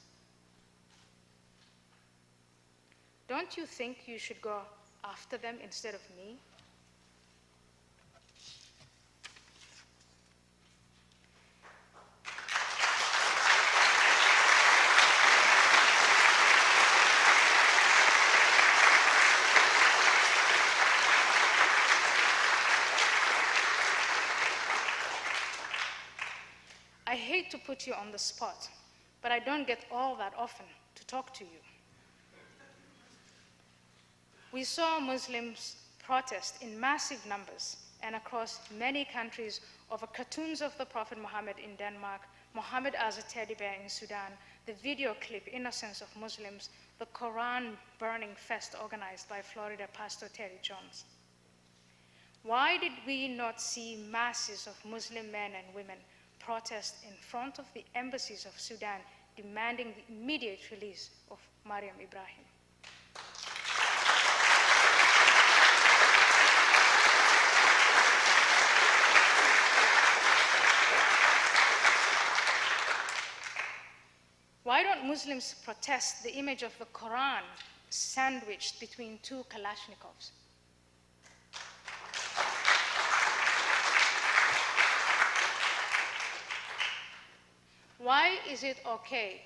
Don't you think you should go after them instead of me? I hate to put you on the spot, but I don't get all that often to talk to you. We saw Muslims protest in massive numbers and across many countries over cartoons of the Prophet Muhammad in Denmark, Muhammad as a teddy bear in Sudan, the video clip Innocence of Muslims, the Quran burning fest organized by Florida Pastor Terry Jones. Why did we not see masses of Muslim men and women protest in front of the embassies of Sudan demanding the immediate release of Mariam Ibrahim? Why don't Muslims protest the image of the Quran sandwiched between two Kalashnikovs? Why is it okay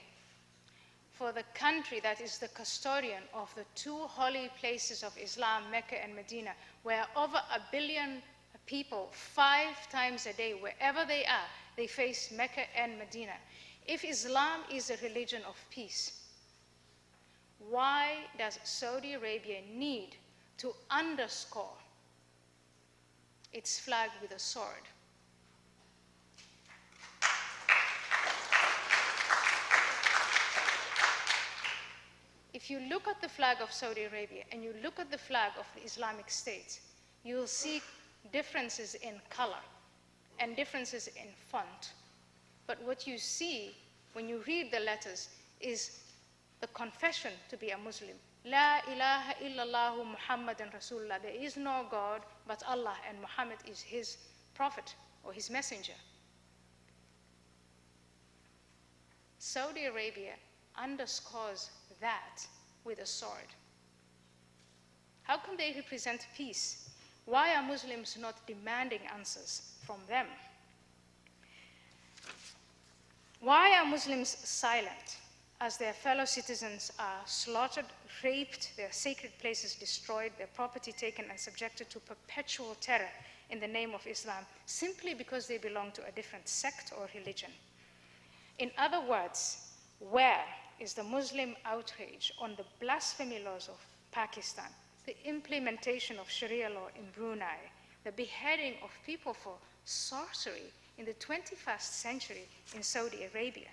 for the country that is the custodian of the two holy places of Islam, Mecca and Medina, where over 1 billion people 5 times a day, wherever they are, they face Mecca and Medina? If Islam is a religion of peace, why does Saudi Arabia need to underscore its flag with a sword? If you look at the flag of Saudi Arabia and you look at the flag of the Islamic State, you will see differences in color and differences in font. But what you see when you read the letters is the confession to be a Muslim. La ilaha illallah Muhammadan Rasulullah. There is no God but Allah, and Muhammad is his prophet or his messenger. Saudi Arabia underscores that with a sword. How can they represent peace? Why are Muslims not demanding answers from them? Why are Muslims silent as their fellow citizens are slaughtered, raped, their sacred places destroyed, their property taken and subjected to perpetual terror in the name of Islam, simply because they belong to a different sect or religion? In other words, where is the Muslim outrage on the blasphemy laws of Pakistan, the implementation of Sharia law in Brunei, the beheading of people for sorcery in the 21st century in Saudi Arabia?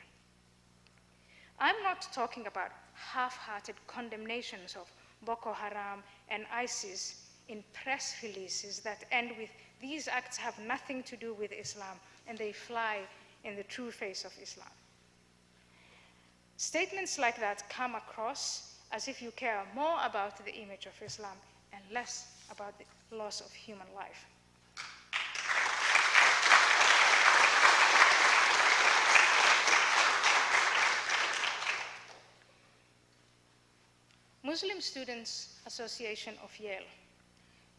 I'm not talking about half-hearted condemnations of Boko Haram and ISIS in press releases that end with, "These acts have nothing to do with Islam," and they fly in the true face of Islam. Statements like that come across as if you care more about the image of Islam and less about the loss of human life. Muslim Students Association of Yale,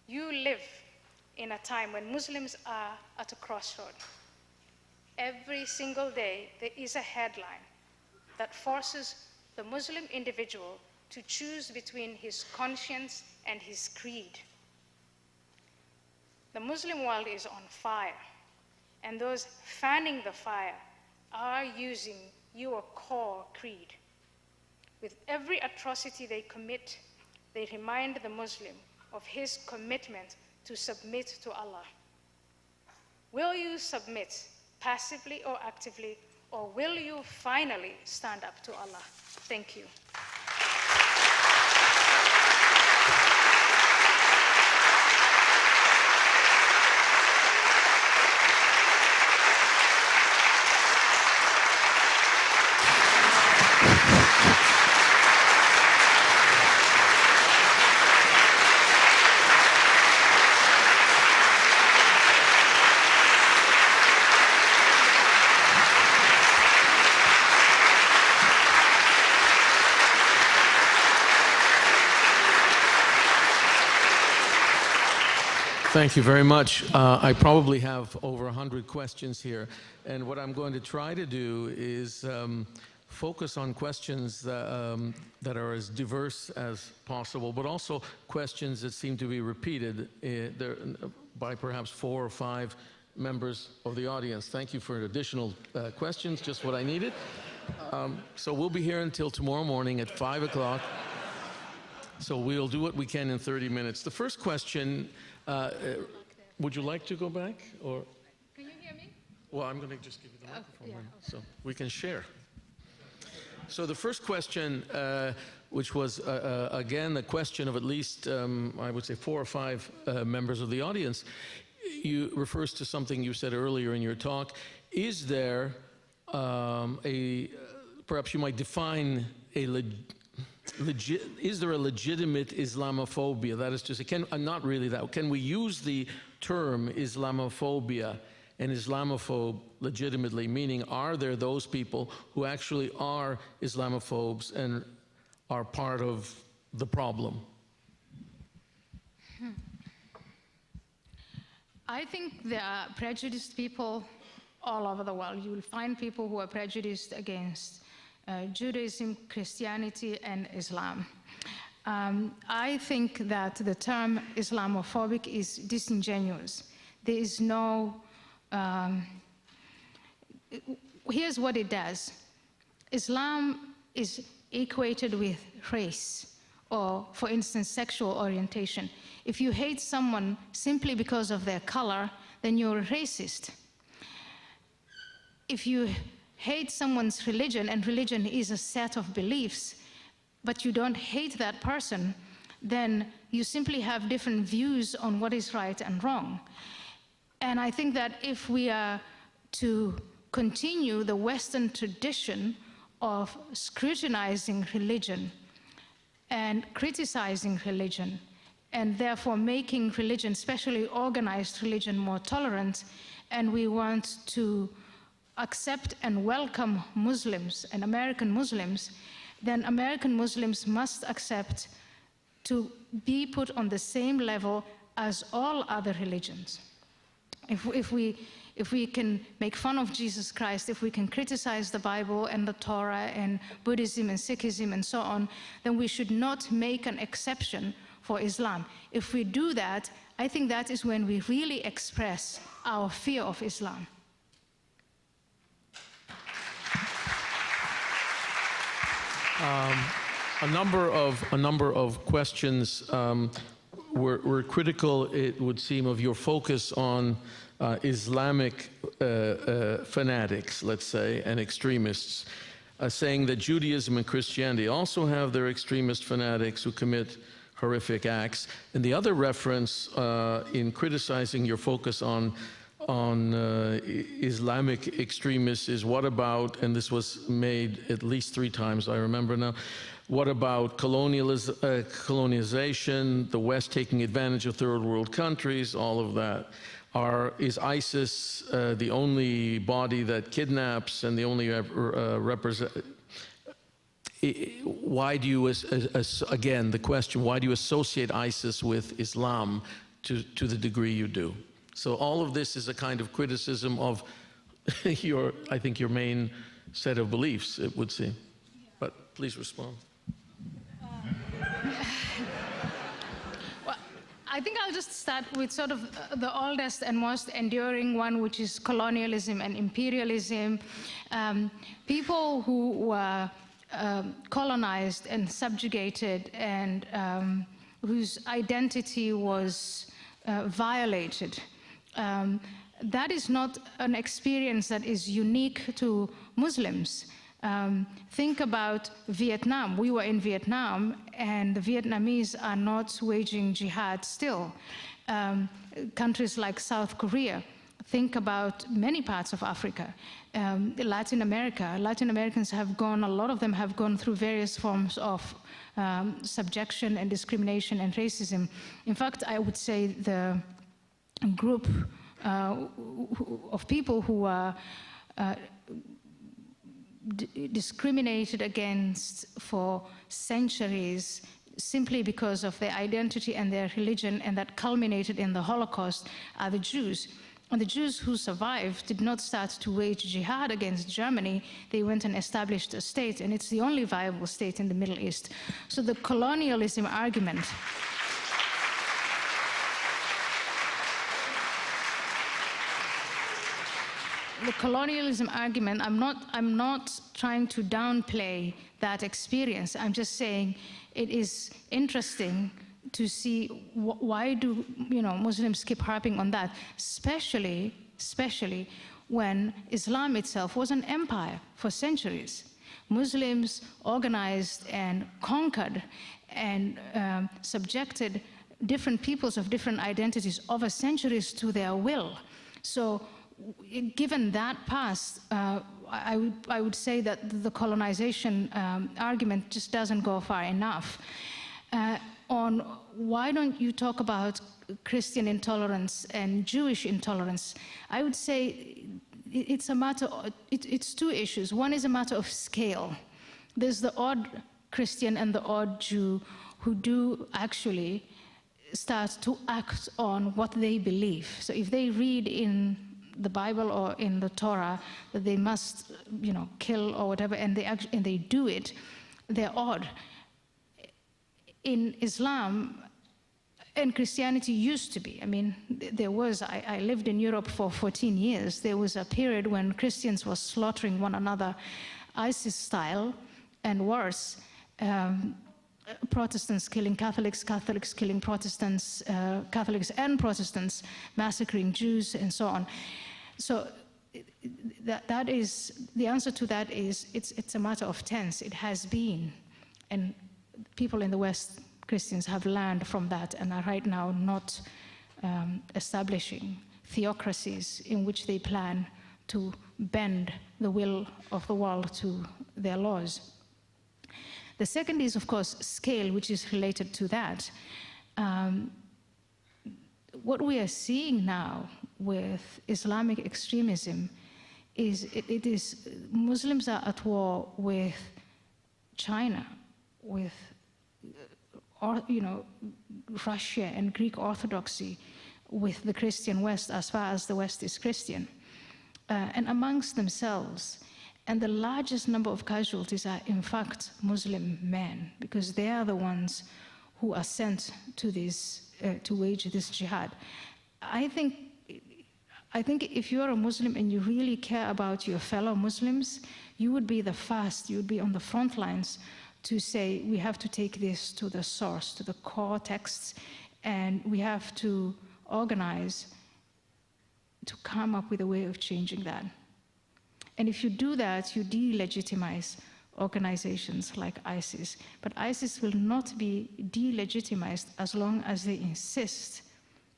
you live in a time when Muslims are at a crossroad. Every single day there is a headline that forces the Muslim individual to choose between his conscience and his creed. The Muslim world is on fire, and those fanning the fire are using your core creed. With every atrocity they commit, they remind the Muslim of his commitment to submit to Allah. Will you submit passively or actively, or will you finally stand up to Allah? Thank you. Thank you very much. I probably have over 100 questions here, and what I'm going to try to do is focus on questions that are as diverse as possible, but also questions that seem to be repeated by perhaps 4 or 5 members of the audience. Thank you for additional questions, just what I needed. So we'll be here until tomorrow morning at 5 o'clock. So we'll do what we can in 30 minutes. The first question, would you like to go back? Or? Can you hear me? Well, I'm going to just give you the microphone so we can share. So the first question, which was, again, a question of at least, I would say, 4 or 5 members of the audience, refers to something you said earlier in your talk. Is there perhaps you might define is there a legitimate Islamophobia? That is to say, not really that. Can we use the term Islamophobia and Islamophobe legitimately? Meaning, are there those people who actually are Islamophobes and are part of the problem? I think there are prejudiced people all over the world. You will find people who are prejudiced against Judaism, Christianity, and Islam. I think that the term Islamophobic is disingenuous. There is no, here's what it does. Islam is equated with race, or for instance, sexual orientation. If you hate someone simply because of their color, then you're a racist. If you hate someone's religion, and religion is a set of beliefs, but you don't hate that person, then you simply have different views on what is right and wrong. And I think that if we are to continue the Western tradition of scrutinizing religion and criticizing religion, and therefore making religion, especially organized religion, more tolerant, and we want to accept and welcome Muslims and American Muslims, then American Muslims must accept to be put on the same level as all other religions. If we can make fun of Jesus Christ, if we can criticize the Bible and the Torah and Buddhism and Sikhism and so on, then we should not make an exception for Islam. If we do that, I think that is when we really express our fear of Islam. A number of questions were critical, it would seem, of your focus on Islamic fanatics, let's say, and extremists, saying that Judaism and Christianity also have their extremist fanatics who commit horrific acts. And the other reference in criticizing your focus on Islamic extremists is, what about, and this was made at least 3 times, I remember now, what about colonization, the West taking advantage of third world countries, all of that? Is ISIS the only body that kidnaps and the only represent? Why do you, again, the question, why do you associate ISIS with Islam to the degree you do? So all of this is a kind of criticism of your, I think, your main set of beliefs, it would seem. But please respond. Well, I think I'll just start with sort of the oldest and most enduring one, which is colonialism and imperialism. People who were colonized and subjugated and whose identity was violated. That is not an experience that is unique to Muslims. Think about Vietnam. We were in Vietnam, and the Vietnamese are not waging jihad still. Countries like South Korea. Think about many parts of Africa. Latin America. Latin Americans have gone, a lot of them have gone through various forms of subjection and discrimination and racism. In fact, I would say the group of people who are discriminated against for centuries simply because of their identity and their religion, and that culminated in the Holocaust, are the Jews. And the Jews who survived did not start to wage jihad against Germany. They went and established a state, and it's the only viable state in the Middle East. So the colonialism argument I'm not trying to downplay that experience. I'm just saying it is interesting to see why do Muslims keep harping on that, especially when Islam itself was an empire for centuries. Muslims organized and conquered and subjected different peoples of different identities over centuries to their will. So given that past, I would say that the colonization argument just doesn't go far enough. On why don't you talk about Christian intolerance and Jewish intolerance, I would say it's a matter of, it's 2 issues. One is a matter of scale. There's the odd Christian and the odd Jew who do actually start to act on what they believe. So if they read in the Bible or in the Torah that they must, kill or whatever, and they do it, they're odd. In Islam, and Christianity used to be. I mean, I lived in Europe for 14 years. There was a period when Christians were slaughtering one another, ISIS style, and worse. Protestants killing Catholics, Catholics killing Protestants, Catholics and Protestants massacring Jews, and so on. So that is, the answer to that is, it's a matter of tense. It has been. And people in the West, Christians, have learned from that and are right now not establishing theocracies in which they plan to bend the will of the world to their laws. The second is, of course, scale, which is related to that. What we are seeing now with Islamic extremism is Muslims are at war with China, with Russia and Greek Orthodoxy, with the Christian West, as far as the West is Christian, and amongst themselves. And the largest number of casualties are, in fact, Muslim men, because they are the ones who are sent to this, to wage this jihad. I think if you're a Muslim and you really care about your fellow Muslims, you would be the first, you would be on the front lines to say, we have to take this to the source, to the core texts, and we have to organize to come up with a way of changing that. And if you do that, you delegitimize organizations like ISIS. But ISIS will not be delegitimized as long as they insist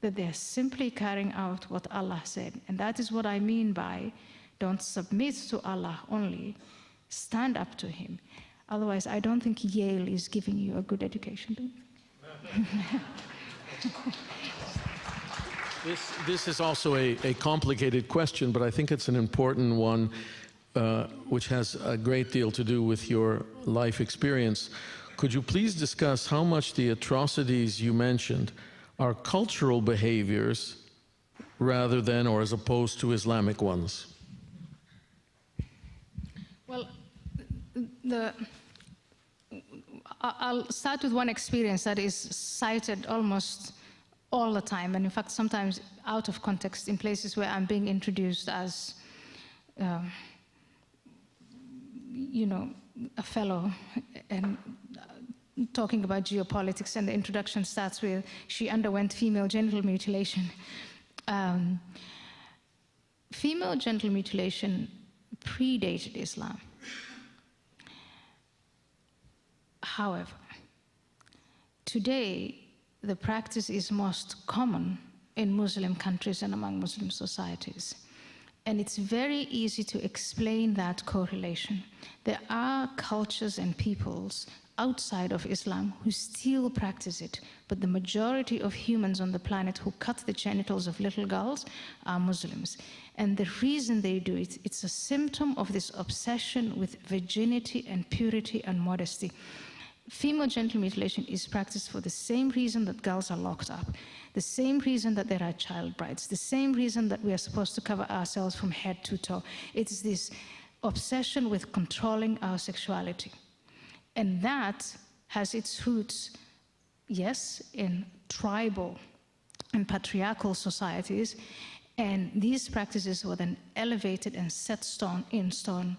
that they're simply carrying out what Allah said. And that is what I mean by don't submit to Allah only, stand up to Him. Otherwise, I don't think Yale is giving you a good education. This is also a complicated question, but I think it's an important one, which has a great deal to do with your life experience. Could you please discuss how much the atrocities you mentioned are cultural behaviors rather than or as opposed to Islamic ones? Well, I'll start with one experience that is cited almost all the time, and in fact sometimes out of context in places where I'm being introduced as a fellow and talking about geopolitics, and the introduction starts with, she underwent female genital mutilation. Female genital mutilation predated Islam. However, today, the practice is most common in Muslim countries and among Muslim societies. And it's very easy to explain that correlation. There are cultures and peoples outside of Islam who still practice it, but the majority of humans on the planet who cut the genitals of little girls are Muslims. And the reason they do it, it's a symptom of this obsession with virginity and purity and modesty. Female genital mutilation is practiced for the same reason that girls are locked up, the same reason that there are child brides, the same reason that we are supposed to cover ourselves from head to toe. It's this obsession with controlling our sexuality. And that has its roots, yes, in tribal and patriarchal societies, and these practices were then elevated and set in stone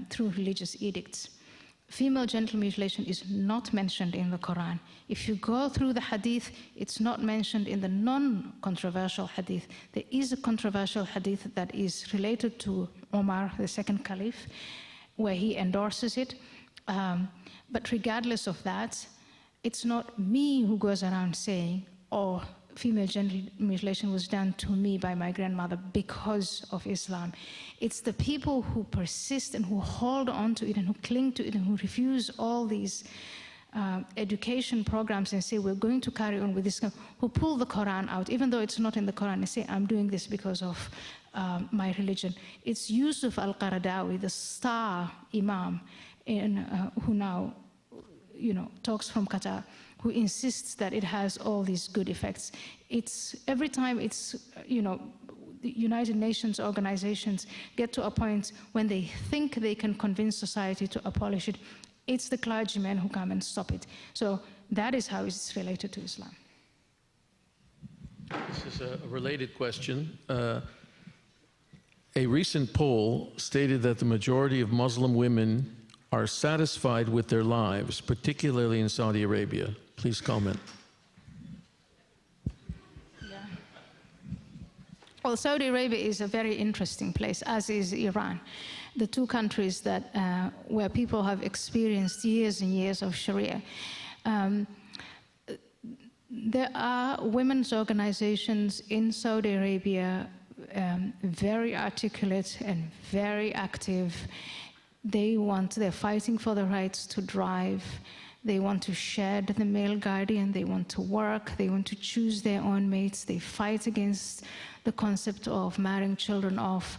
through religious edicts. Female genital mutilation is not mentioned in the Quran. If you go through the hadith, it's not mentioned in the non-controversial hadith. There is a controversial hadith that is related to Omar, the second caliph, where he endorses it. But regardless of that, it's not me who goes around saying, oh, female genital mutilation was done to me by my grandmother because of Islam. It's the people who persist and who hold on to it and who cling to it and who refuse all these education programs and say, we're going to carry on with this, who pull the Quran out, even though it's not in the Quran, and say, I'm doing this because of my religion. It's Yusuf al-Qaradawi, the star imam, who now talks from Qatar, who insists that it has all these good effects. It's every time it's the United Nations organizations get to a point when they think they can convince society to abolish it, it's the clergymen who come and stop it. So that is how it's related to Islam. This is a related question. A recent poll stated that the majority of Muslim women are satisfied with their lives, particularly in Saudi Arabia. Please comment. Well, Saudi Arabia is a very interesting place, as is Iran. The two countries that, where people have experienced years and years of Sharia. There are women's organizations in Saudi Arabia, very articulate and very active. They're fighting for the rights to drive. They want to shed the male guardian. They want to work. They want to choose their own mates. They fight against the concept of marrying children off.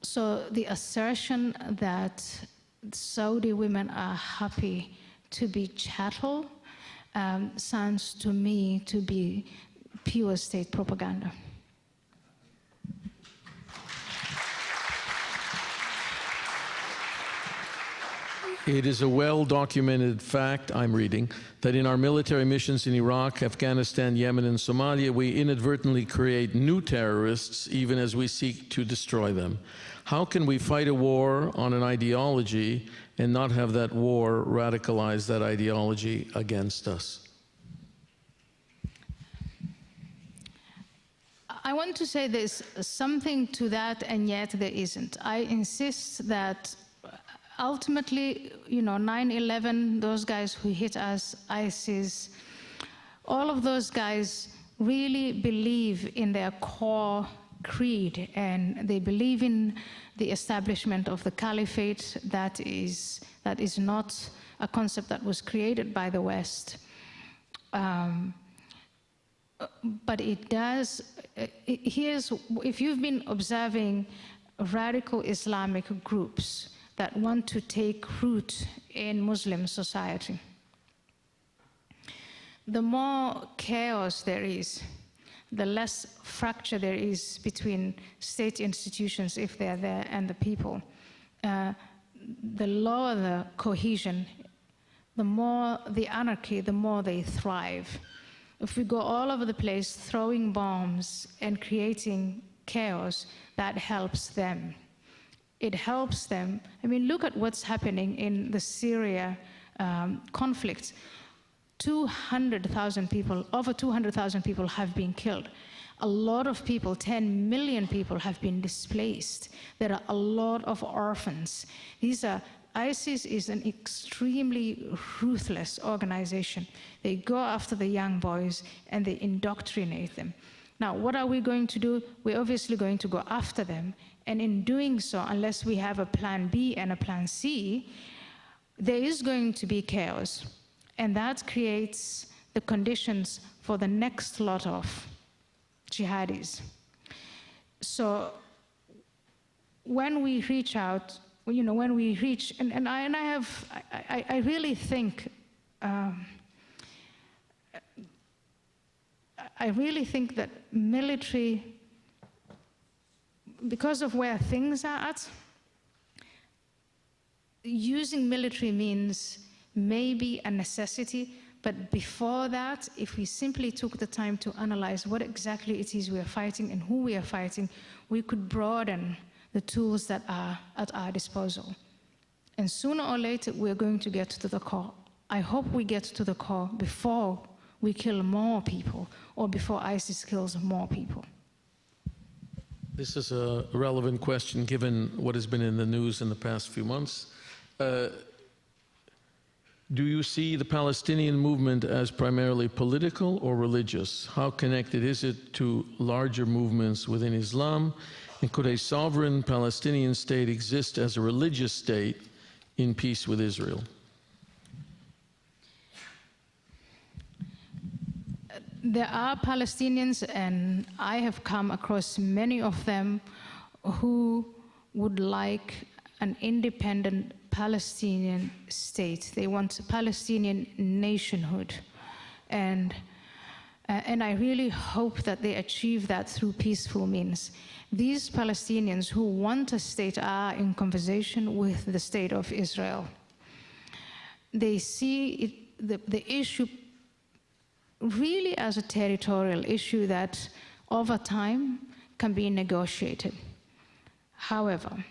So the assertion that Saudi women are happy to be chattel sounds to me to be pure state propaganda. It is a well-documented fact, I'm reading, that in our military missions in Iraq, Afghanistan, Yemen, and Somalia, we inadvertently create new terrorists even as we seek to destroy them. How can we fight a war on an ideology and not have that war radicalize that ideology against us? I want to say there's something to that, and yet there isn't. I insist that ultimately, 9/11, those guys who hit us, ISIS, all of those guys really believe in their core creed, and they believe in the establishment of the caliphate. That is not a concept that was created by the West. But it does, if you've been observing radical Islamic groups that want to take root in Muslim society, the more chaos there is, the less fracture there is between state institutions, if they're there, and the people. The lower the cohesion, the more the anarchy, the more they thrive. If we go all over the place throwing bombs and creating chaos, that helps them. It helps them. I mean, look at what's happening in the Syria conflict. 200,000 people, over 200,000 people have been killed. A lot of people, 10 million people have been displaced. There are a lot of orphans. ISIS is an extremely ruthless organization. They go after the young boys and they indoctrinate them. Now, what are we going to do? We're obviously going to go after them. And in doing so, unless we have a plan B and a plan C, there is going to be chaos. And that creates the conditions for the next lot of jihadis. So when we reach out, when we reach, and I really think, that military, because of where things are at, using military means maybe a necessity, but before that, if we simply took the time to analyze what exactly it is we are fighting and who we are fighting, we could broaden the tools that are at our disposal. And sooner or later, we're going to get to the core. I hope we get to the core before we kill more people or before ISIS kills more people. This is a relevant question given what has been in the news in the past few months. Do you see the Palestinian movement as primarily political or religious? How connected is it to larger movements within Islam? And could a sovereign Palestinian state exist as a religious state in peace with Israel? There are Palestinians, and I have come across many of them, who would like an independent Palestinian state. They want a Palestinian nationhood. And And I really hope that they achieve that through peaceful means. These Palestinians who want a state are in conversation with the state of Israel. They see the issue really as a territorial issue that over time can be negotiated. However,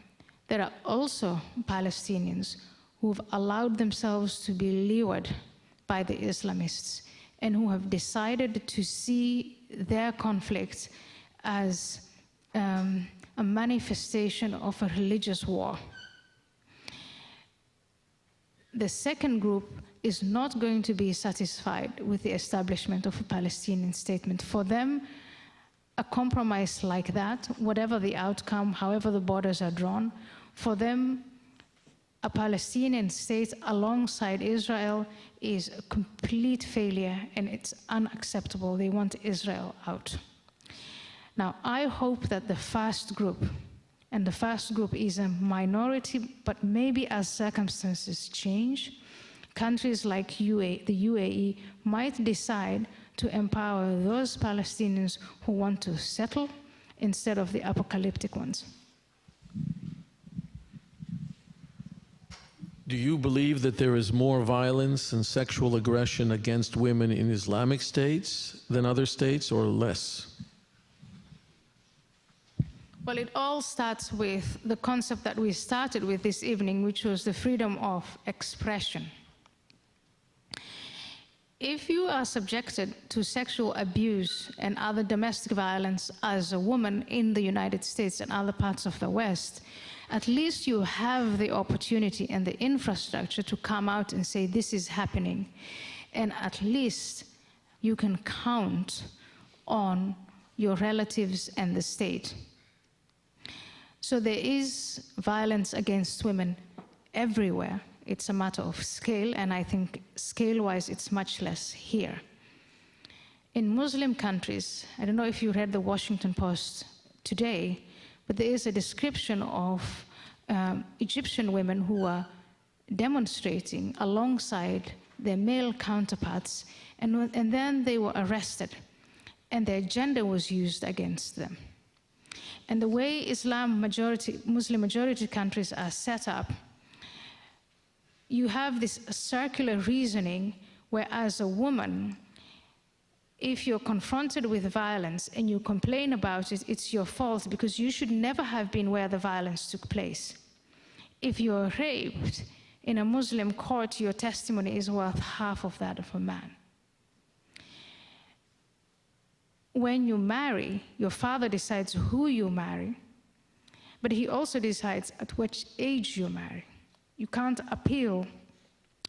there are also Palestinians who've allowed themselves to be lured by the Islamists and who have decided to see their conflict as a manifestation of a religious war. The second group is not going to be satisfied with the establishment of a Palestinian state. For them, a compromise like that, whatever the outcome, however the borders are drawn, for them, a Palestinian state alongside Israel is a complete failure and it's unacceptable. They want Israel out. Now, I hope that the first group, and the first group is a minority, but maybe as circumstances change, countries like the UAE might decide to empower those Palestinians who want to settle instead of the apocalyptic ones. Do you believe that there is more violence and sexual aggression against women in Islamic states than other states, or less? Well, it all starts with the concept that we started with this evening, which was the freedom of expression. If you are subjected to sexual abuse and other domestic violence as a woman in the United States and other parts of the West, at least you have the opportunity and the infrastructure to come out and say this is happening. And at least you can count on your relatives and the state. So there is violence against women everywhere. It's a matter of scale, and I think scale-wise it's much less here. In Muslim countries, I don't know if you read the Washington Post today, but there is a description of Egyptian women who are demonstrating alongside their male counterparts, and then they were arrested, and their gender was used against them. And the way Muslim majority countries are set up, you have this circular reasoning where, as a woman, if you're confronted with violence and you complain about it, it's your fault because you should never have been where the violence took place. If you're raped in a Muslim court, your testimony is worth half of that of a man. When you marry, your father decides who you marry, but he also decides at which age you marry. You can't appeal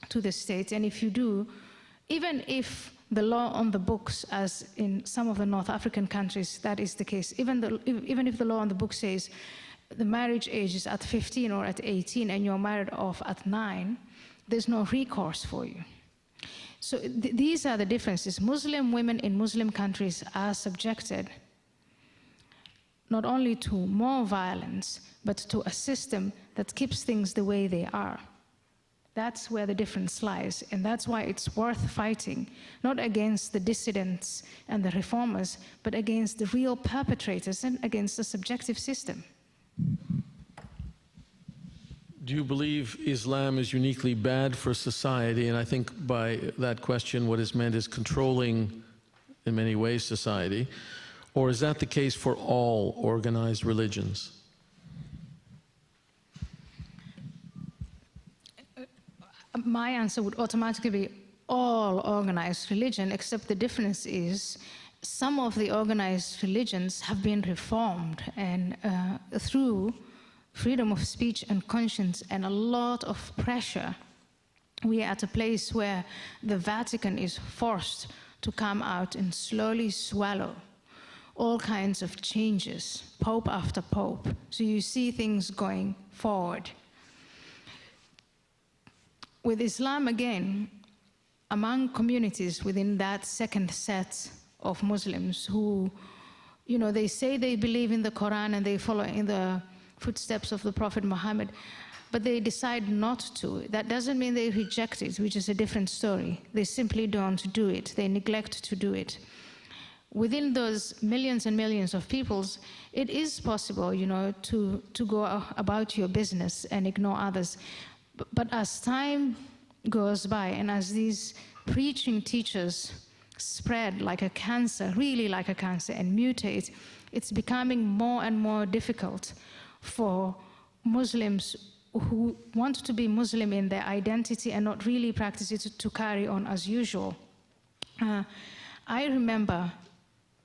to the state, and if you do, even if the law on the books, as in some of the North African countries, that is the case, even if the law on the book says the marriage age is at 15 or at 18 and you're married off at 9, there's no recourse for you. So these are the differences. Muslim women in Muslim countries are subjected not only to more violence, but to a system that keeps things the way they are. That's where the difference lies, and that's why it's worth fighting, not against the dissidents and the reformers, but against the real perpetrators and against the subjective system. Do you believe Islam is uniquely bad for society? And I think by that question, what is meant is controlling, in many ways, society. Or is that the case for all organized religions? My answer would automatically be all organized religion, except the difference is some of the organized religions have been reformed, and through freedom of speech and conscience and a lot of pressure, we are at a place where the Vatican is forced to come out and slowly swallow all kinds of changes, pope after pope. So you see things going forward. With Islam, again, among communities within that second set of Muslims who, you know, they say they believe in the Quran and they follow in the footsteps of the Prophet Muhammad, but they decide not to. That doesn't mean they reject it, which is a different story. They simply don't do it. They neglect to do it. within those millions and millions of peoples, it is possible, you know, to go about your business and ignore others. But as time goes by and as these preaching teachers spread like a cancer, really like a cancer, and mutate, it's becoming more and more difficult for Muslims who want to be Muslim in their identity and not really practice it to carry on as usual. I remember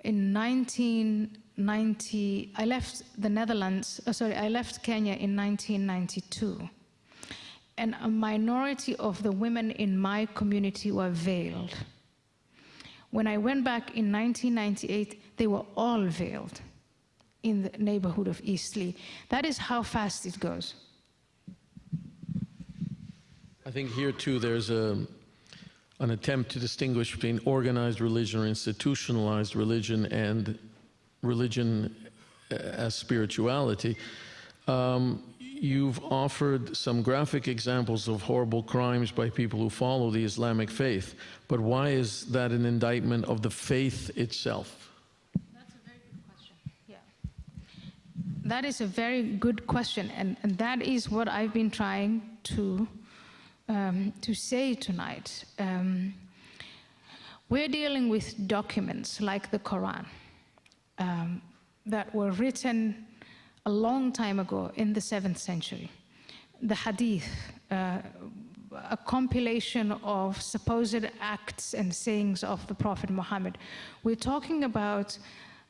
in 1990, I left the Netherlands, I left Kenya in 1992. And a minority of the women in my community were veiled. When I went back in 1998, they were all veiled in the neighborhood of Eastleigh. That is how fast it goes. I think here too there's an attempt to distinguish between organized religion or institutionalized religion and religion as spirituality. You've offered some graphic examples of horrible crimes by people who follow the Islamic faith, but why is that an indictment of the faith itself? That's a very good question. Yeah. That is a very good question, and that is what I've been trying to say tonight. We're dealing with documents like the Quran that were written a long time ago in the 7th century. The Hadith, a compilation of supposed acts and sayings of the Prophet Muhammad. We're talking about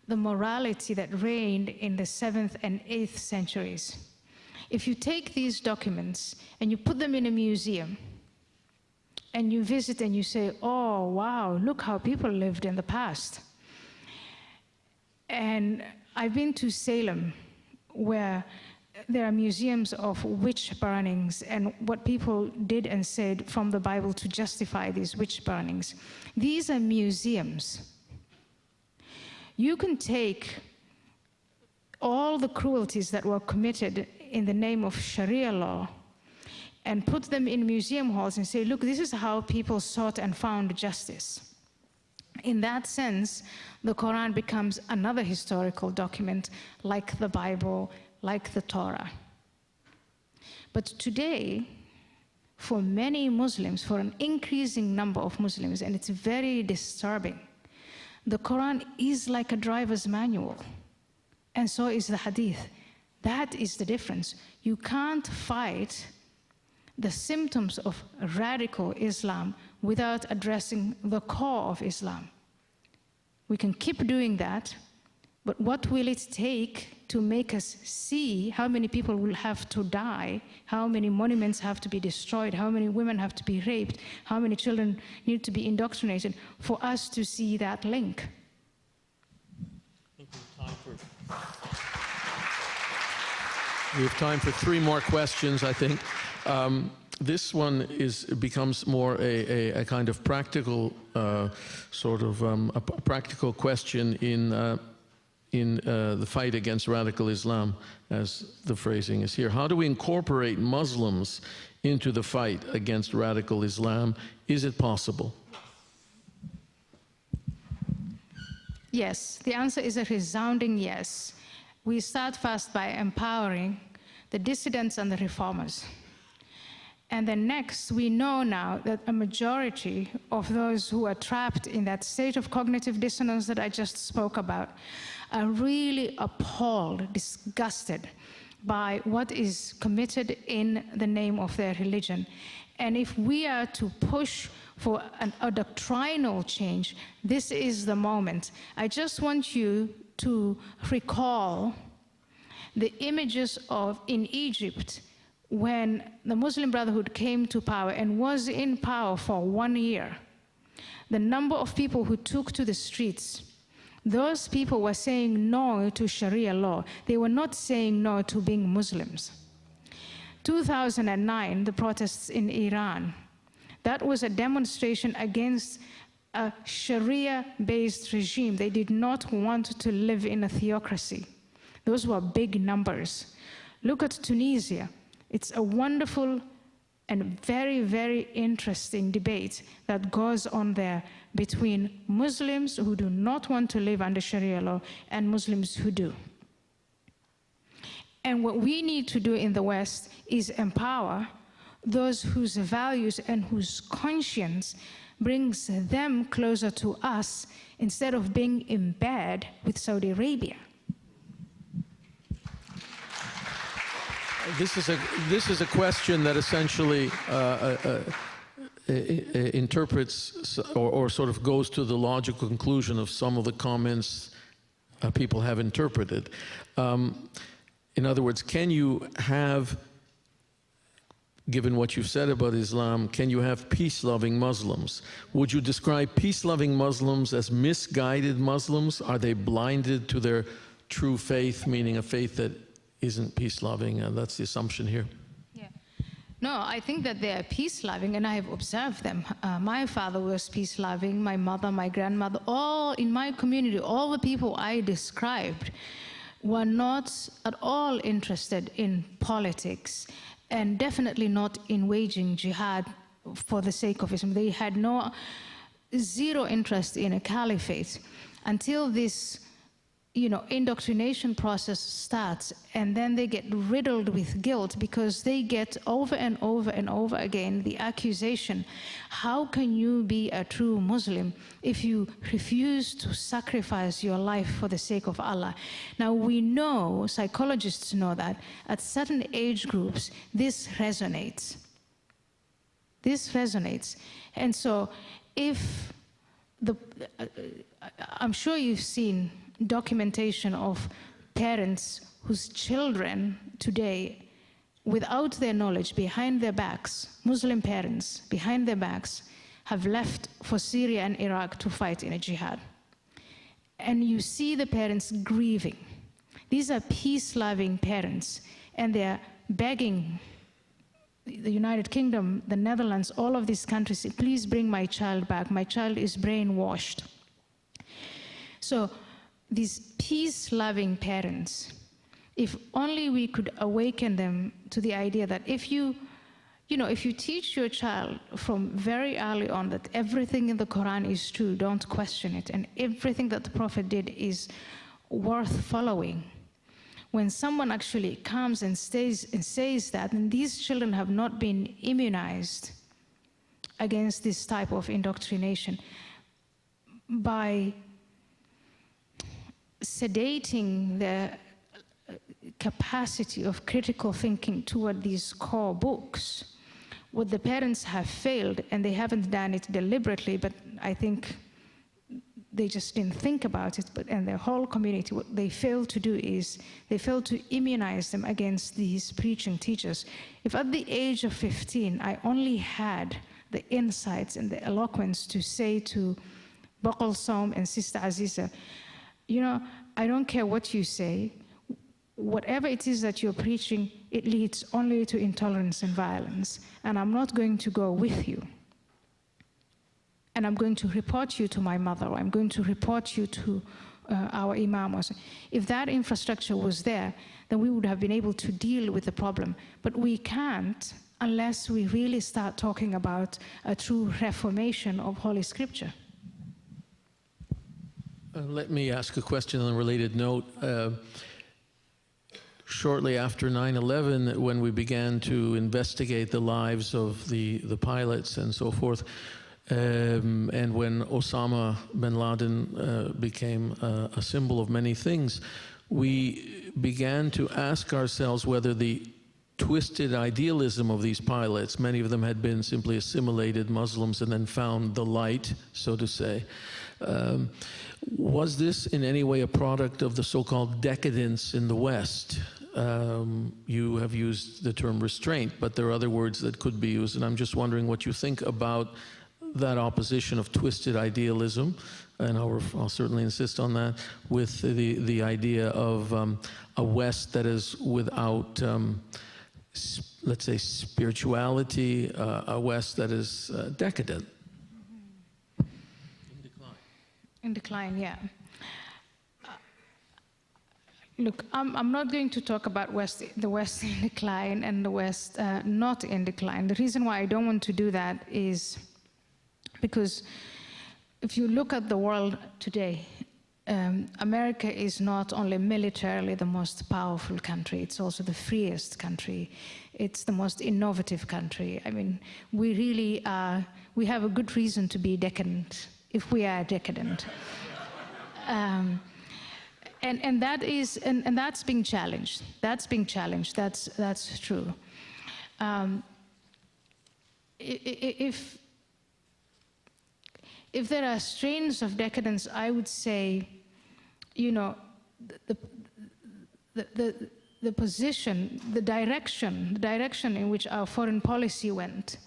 the morality that reigned in the 7th and 8th centuries. If you take these documents and you put them in a museum and you visit and you say, oh, wow, look how people lived in the past. And I've been to Salem, where there are museums of witch burnings and what people did and said from the Bible to justify these witch burnings. These are museums. You can take all the cruelties that were committed in the name of Sharia law and put them in museum halls and say, look, this is how people sought and found justice. In that sense, the Quran becomes another historical document like the Bible, like the Torah. But today, for many Muslims, for an increasing number of Muslims, and it's very disturbing, the Quran is like a driver's manual, and so is the Hadith. That is the difference. You can't fight the symptoms of radical Islam without addressing the core of Islam. We can keep doing that, but what will it take to make us see how many people will have to die, how many monuments have to be destroyed, how many women have to be raped, how many children need to be indoctrinated for us to see that link? We have time for 3 more questions, I think. This one becomes more a kind of practical, a practical question in the fight against radical Islam, as the phrasing is here. How do we incorporate Muslims into the fight against radical Islam? Is it possible? Yes, the answer is a resounding yes. We start first by empowering the dissidents and the reformers. And then next, we know now that a majority of those who are trapped in that state of cognitive dissonance that I just spoke about are really appalled, disgusted by what is committed in the name of their religion. And if we are to push for a doctrinal change, this is the moment. I just want you to recall the images of in Egypt when the Muslim Brotherhood came to power and was in power for 1 year. The number of people who took to the streets, those people were saying no to Sharia law. They were not saying no to being Muslims. 2009, the protests in Iran, that was a demonstration against a Sharia-based regime. They did not want to live in a theocracy. Those were big numbers. Look at Tunisia. It's a wonderful and very, very interesting debate that goes on there between Muslims who do not want to live under Sharia law and Muslims who do. And what we need to do in the West is empower those whose values and whose conscience brings them closer to us instead of being in bed with Saudi Arabia. This is a question that essentially interprets or sort of goes to the logical conclusion of some of the comments people have interpreted. In other words, can you have, given what you've said about Islam, can you have peace-loving Muslims? Would you describe peace-loving Muslims as misguided Muslims? Are they blinded to their true faith, meaning a faith that isn't peace-loving? That's the assumption here. Yeah. No, I think that they are peace-loving, and I have observed them. My father was peace-loving, my mother, my grandmother, all in my community, all the people I described were not at all interested in politics, and definitely not in waging jihad for the sake of Islam. They had zero interest in a caliphate until this, indoctrination process starts, and then they get riddled with guilt because they get over and over and over again the accusation, how can you be a true Muslim if you refuse to sacrifice your life for the sake of Allah? Now we know, psychologists know that at certain age groups this resonates. This resonates. And so if I'm sure you've seen documentation of parents whose children today, without their knowledge, behind their backs, Muslim parents, behind their backs, have left for Syria and Iraq to fight in a jihad. And you see the parents grieving. These are peace-loving parents, and they're begging the United Kingdom, the Netherlands, all of these countries, please bring my child back. My child is brainwashed. So these peace-loving parents, if only we could awaken them to the idea that if you teach your child from very early on that everything in the Quran is true, don't question it, and everything that the Prophet did is worth following, when someone actually comes and says that, and these children have not been immunized against this type of indoctrination, by sedating the capacity of critical thinking toward these core books, what the parents have failed, and they haven't done it deliberately, but I think they just didn't think about it, and their whole community, what they failed to do is they failed to immunize them against these preaching teachers. If at the age of 15, I only had the insights and the eloquence to say to Buckley and Sister Aziza, I don't care what you say, whatever it is that you're preaching, it leads only to intolerance and violence, and I'm not going to go with you. And I'm going to report you to my mother, or I'm going to report you to our imam. If that infrastructure was there, then we would have been able to deal with the problem. But we can't unless we really start talking about a true reformation of Holy Scripture. Let me ask a question on a related note. Shortly after 9/11, when we began to investigate the lives of the pilots and so forth, and when Osama bin Laden became a symbol of many things, we began to ask ourselves whether the twisted idealism of these pilots, many of them had been simply assimilated Muslims and then found the light, so to say, was this in any way a product of the so-called decadence in the West? You have used the term restraint, but there are other words that could be used, and I'm just wondering what you think about that opposition of twisted idealism, and I'll certainly insist on that, with the idea of a West that is without, let's say, spirituality, a West that is decadent. In decline, yeah. Look, I'm not going to talk about the West in decline and the West not in decline. The reason why I don't want to do that is because if you look at the world today, America is not only militarily the most powerful country, it's also the freest country. It's the most innovative country. I mean, we really we have a good reason to be decadent, if we are decadent. And that's being challenged. That's being challenged. That's true. If there are strains of decadence, I would say, you know, the position, the direction in which our foreign policy went,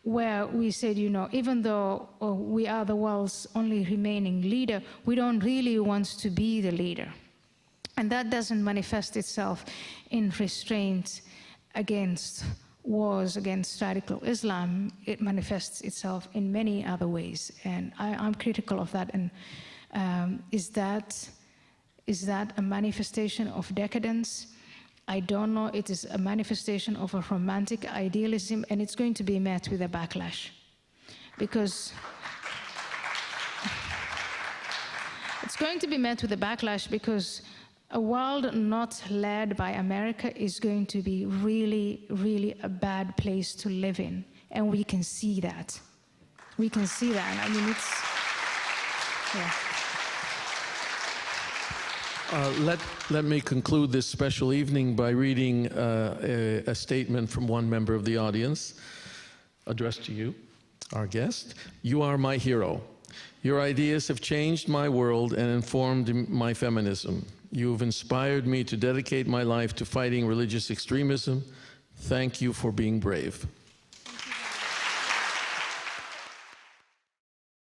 where we said, you know, even though we are the world's only remaining leader, we don't really want to be the leader. And that doesn't manifest itself in restraint against wars against radical Islam. It manifests itself in many other ways. And I'm critical of that. And is that a manifestation of decadence? I don't know. It is a manifestation of a romantic idealism, and it's going to be met with a backlash. Because it's going to be met with a backlash because a world not led by America is going to be really, really a bad place to live in. And we can see that. We can see that. I mean, it's, yeah. Let me conclude this special evening by reading a statement from one member of the audience, addressed to you, our guest. You are my hero. Your ideas have changed my world and informed my feminism. You have inspired me to dedicate my life to fighting religious extremism. Thank you for being brave.